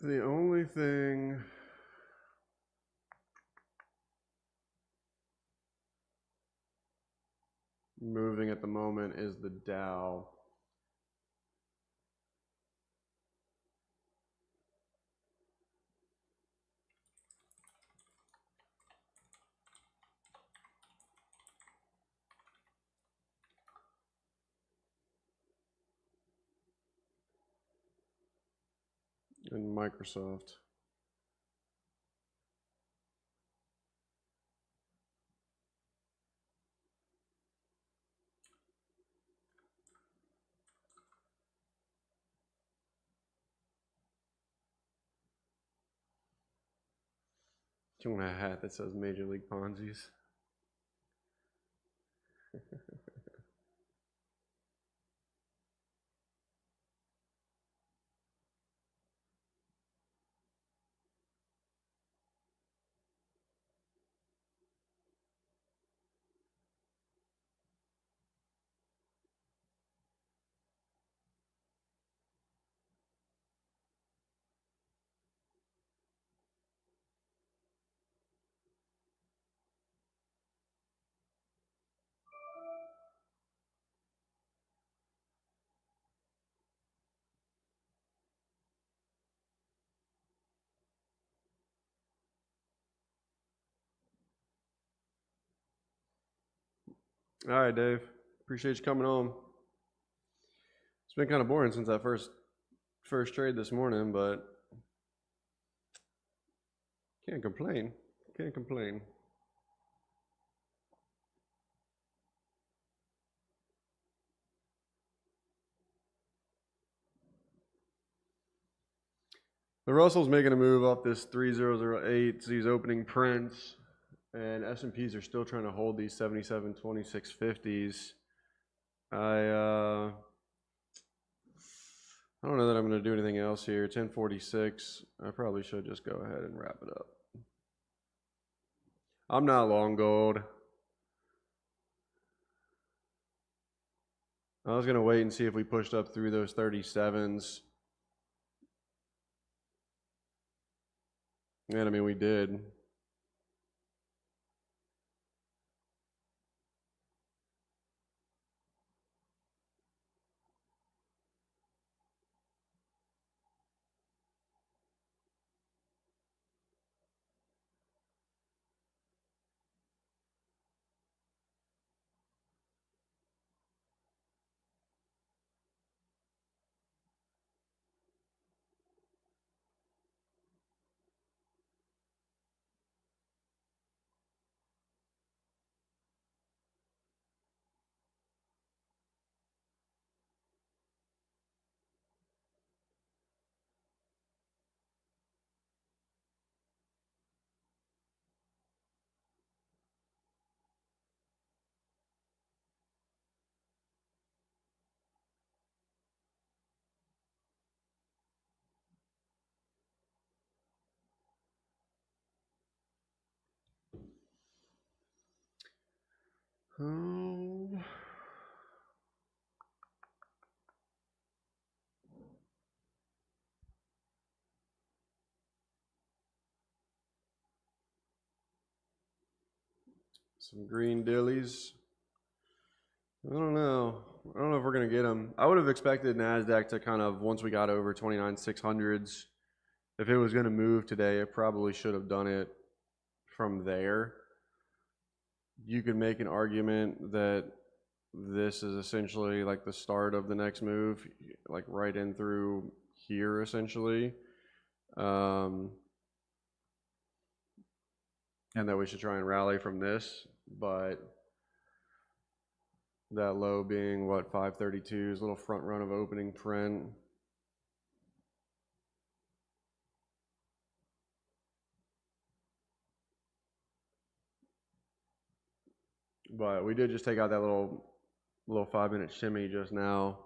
The only thing moving at the moment is the Dow. And Microsoft. You want a hat that says Major League Ponzi's? All right, Dave. Appreciate you coming on. It's been kind of boring since that first trade this morning, but can't complain. Can't complain. The Russell's making a move off this 3008, these opening prints, and S&Ps are still trying to hold these 77, 2650s. I don't know that I'm going to do anything else here. 1046. I probably should just go ahead and wrap it up. I'm not long gold. I was going to wait and see if we pushed up through those 37s. And I mean, we did. Oh. Some green dillies. I don't know. I don't know if we're going to get them. I would have expected NASDAQ to kind of, once we got over 29,600s, if it was going to move today, it probably should have done it from there. You could make an argument that this is essentially like the start of the next move, like right in through here, essentially. And that we should try and rally from this, but that low being what, 532's little front run of opening print. But we did just take out that little 5-minute shimmy just now.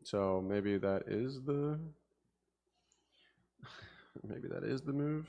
So maybe that is the move.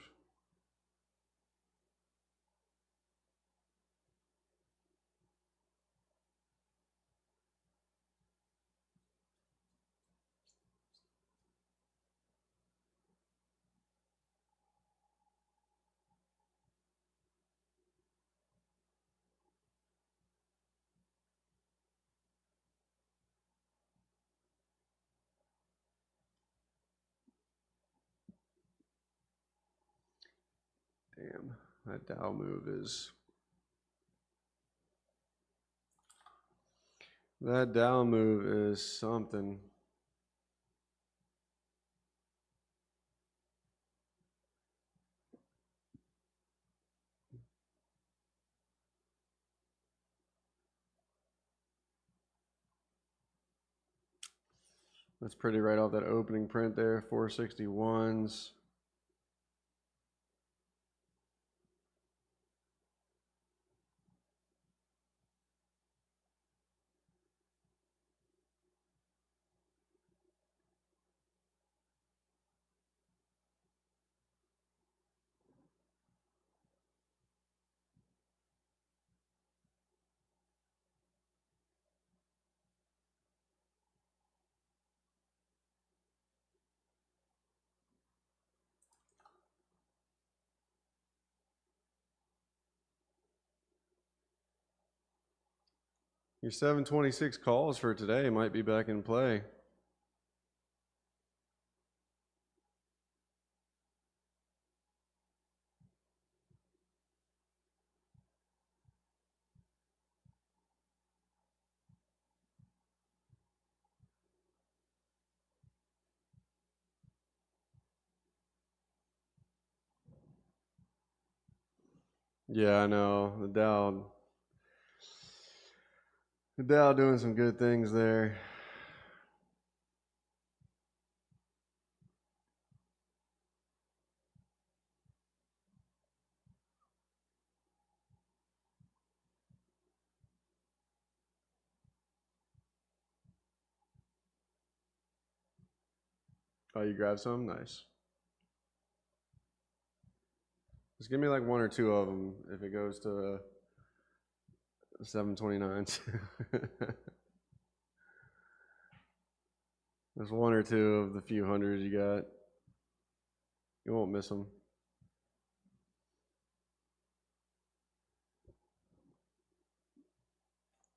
Damn, that Dow move is something. That's pretty right off that opening print there, 461s. Your 726 calls for today might be back in play. Yeah, I know. The Dow doing some good things there. Oh, you grab some? Nice. Just give me like one or two of them if it goes to 729s. There's one or two of the few hundreds you got. You won't miss them.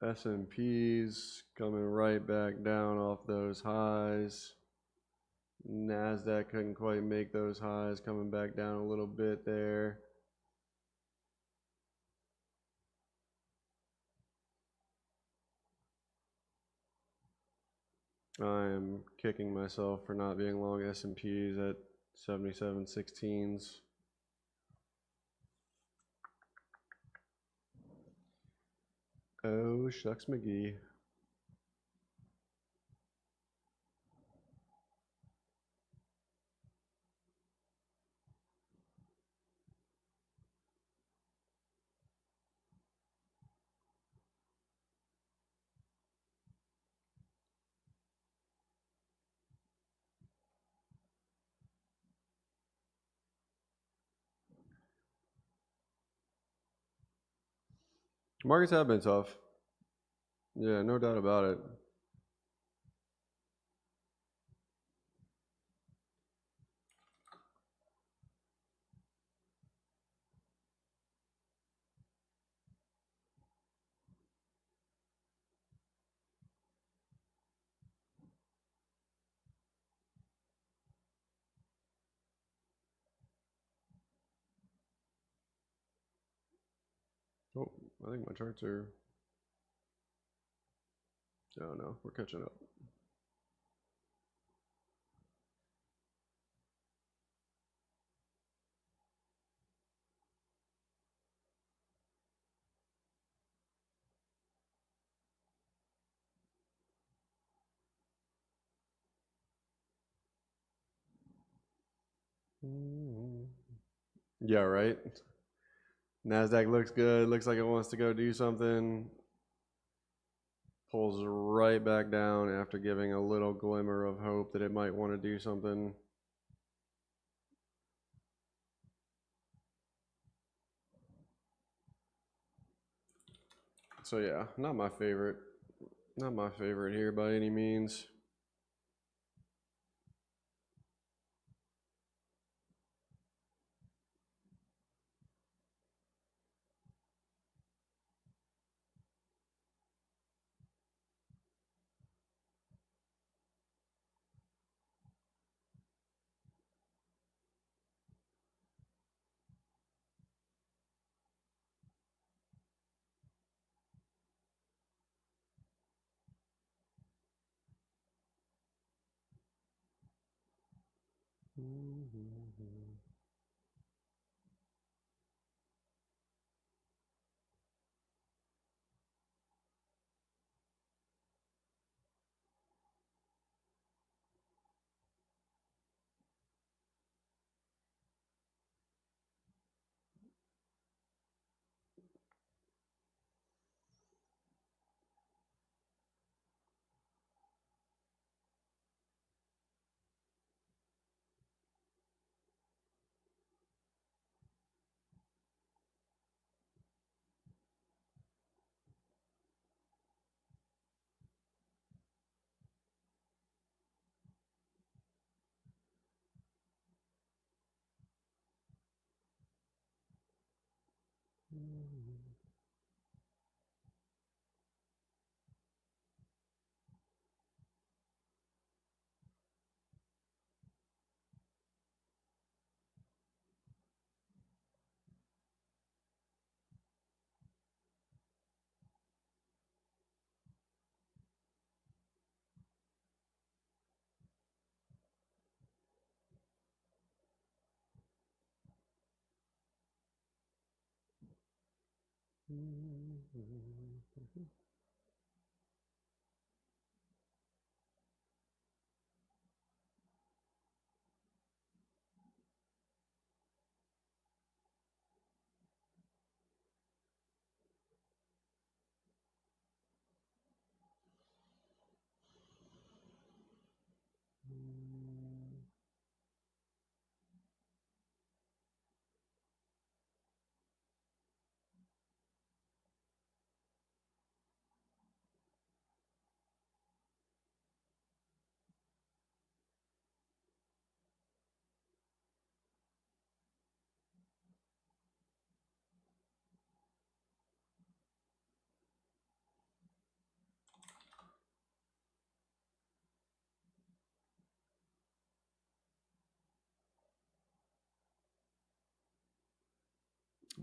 S&Ps coming right back down off those highs. NASDAQ couldn't quite make those highs, coming back down a little bit there. I am kicking myself for not being long S&Ps at 77.16s. Oh, shucks McGee. Markets have been tough. Yeah, no doubt about it. Oh, I think my charts are... Oh no, we're catching up. Yeah, right. Nasdaq looks good. Looks like it wants to go do something. Pulls right back down after giving a little glimmer of hope that it might want to do something. So yeah, not my favorite. Not my favorite here by any means.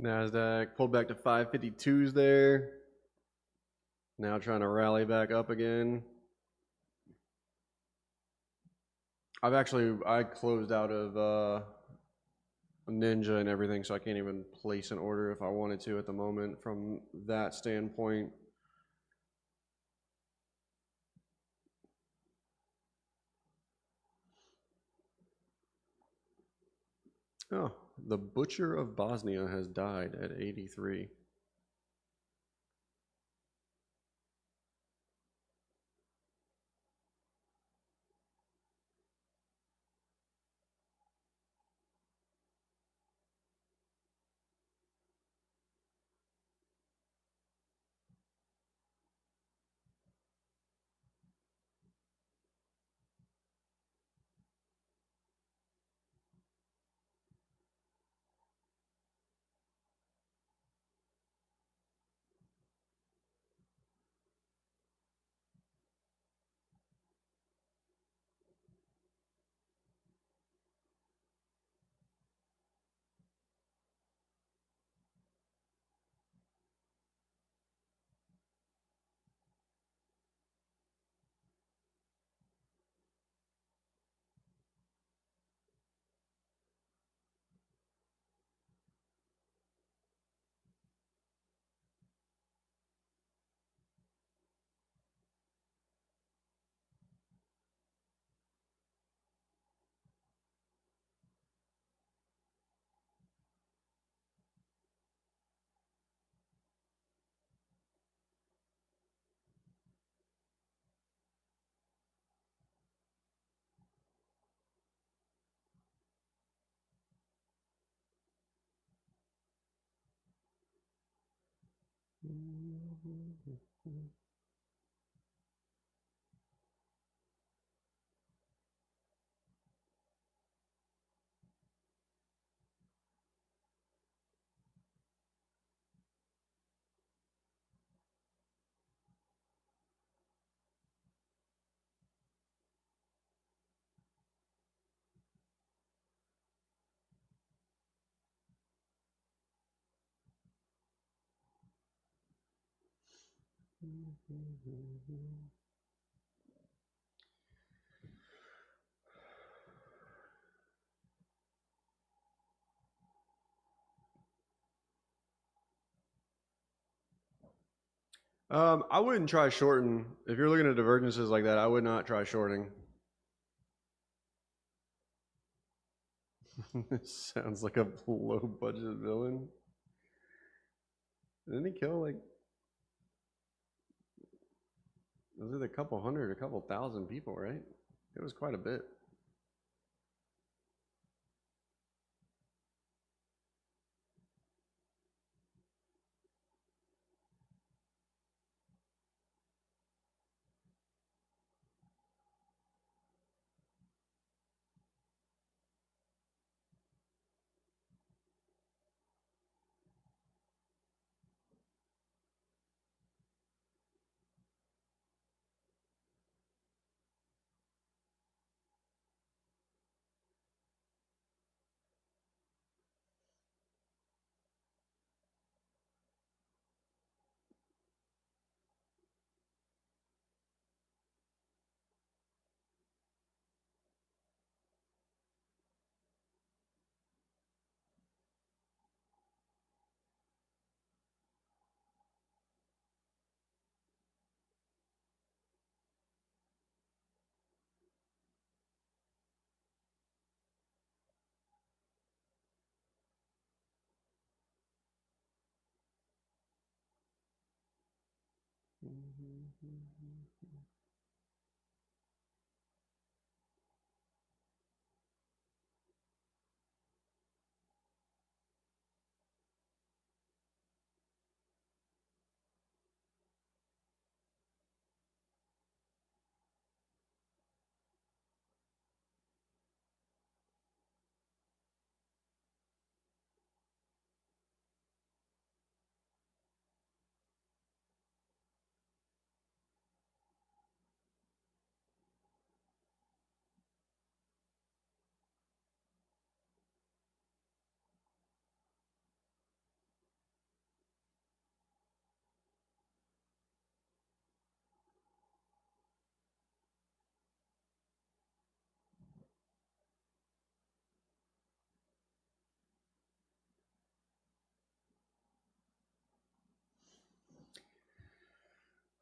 Nasdaq pulled back to 552s there. Now trying to rally back up again. I closed out of Ninja and everything, so I can't even place an order if I wanted to at the moment from that standpoint. Oh, the Butcher of Bosnia has died at 83. I wouldn't try shorting. If you're looking at divergences like that, I would not try shorting. This sounds like a low budget villain. Didn't he kill like, was it a couple hundred, a couple thousand people, right? It was quite a bit.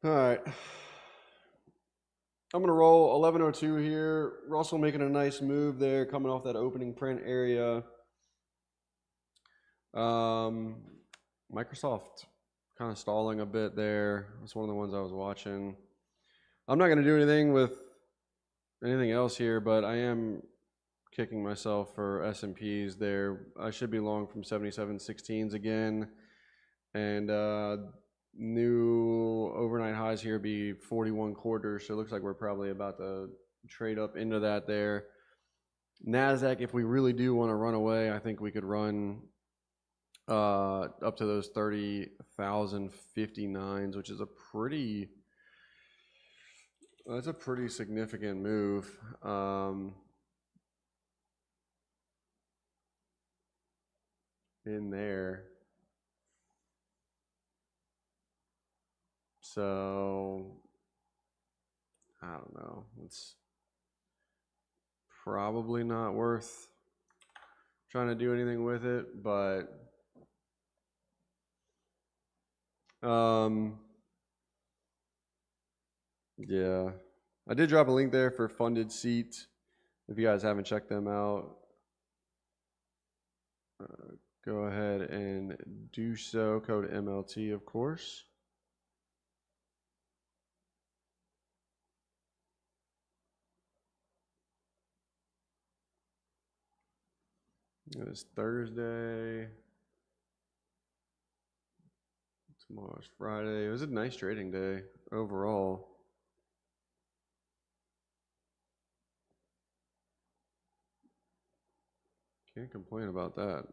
All right. I'm going to roll 1102 here. Russell making a nice move there, coming off that opening print area. Microsoft kind of stalling a bit there. That's one of the ones I was watching. I'm not going to do anything with anything else here, but I am kicking myself for S&Ps there. I should be long from 77.16s again. And new overnight highs here be 41 quarters. So it looks like we're probably about to trade up into that there. NASDAQ, if we really do want to run away, I think we could run up to those 30,059s, which is that's a pretty significant move. In there. So I don't know. It's probably not worth trying to do anything with it, but yeah. I did drop a link there for Funded Seat. If you guys haven't checked them out, go ahead and do so. Code MLT, of course. It is Thursday. Tomorrow's Friday. It was a nice trading day overall. Can't complain about that.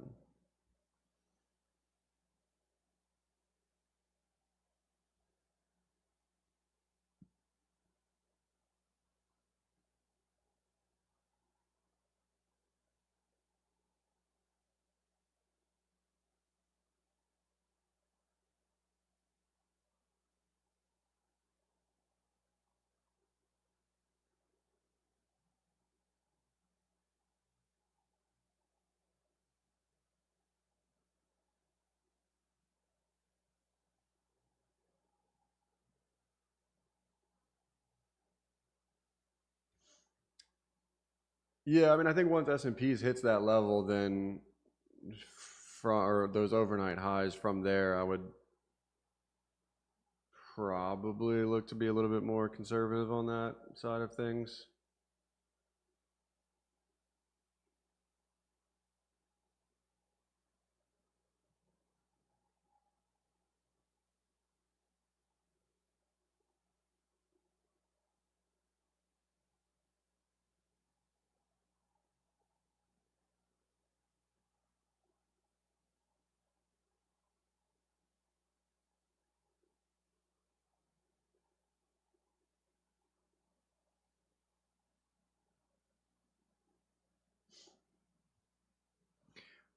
Yeah, I mean, I think once S&P's hits that level, then from or those overnight highs from there, I would probably look to be a little bit more conservative on that side of things.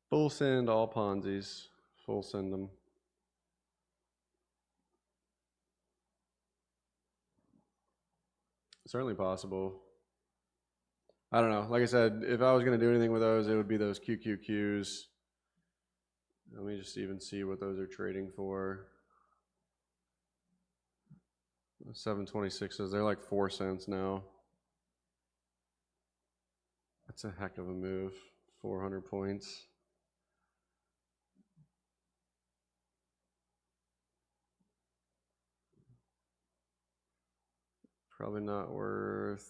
Full send all Ponzi's. Full send them. Certainly possible. I don't know. Like I said, if I was going to do anything with those, it would be those QQQs. Let me just even see what those are trading for. 726s, they're like 4 cents now. That's a heck of a move. 400 points. Probably not worth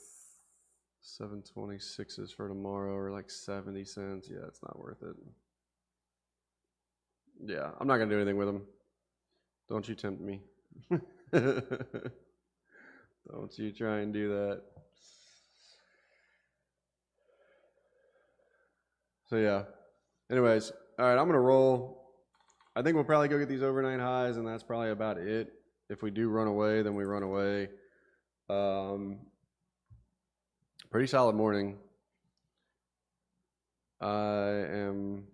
726s for tomorrow, or like 70 cents. Yeah, it's not worth it. Yeah, I'm not going to do anything with them. Don't you tempt me. Don't you try and do that. So yeah. Anyways, all right, I'm going to roll. I think we'll probably go get these overnight highs, and that's probably about it. If we do run away, then we run away. Pretty solid morning. I'm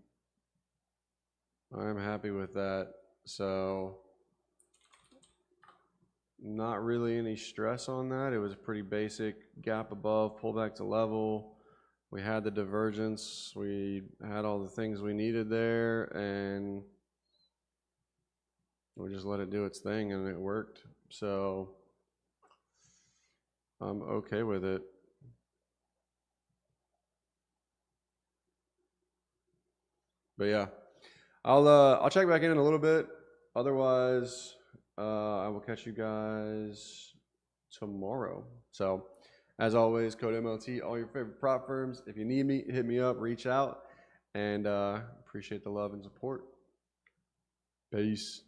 happy with that. So not really any stress on that. It was a pretty basic gap above, pull back to level. We had the divergence. We had all the things we needed there, and we just let it do its thing, and it worked. So I'm okay with it. But yeah, I'll check back in a little bit. Otherwise, I will catch you guys tomorrow. So, as always, code MLT, all your favorite prop firms. If you need me, hit me up, reach out, and appreciate the love and support. Peace.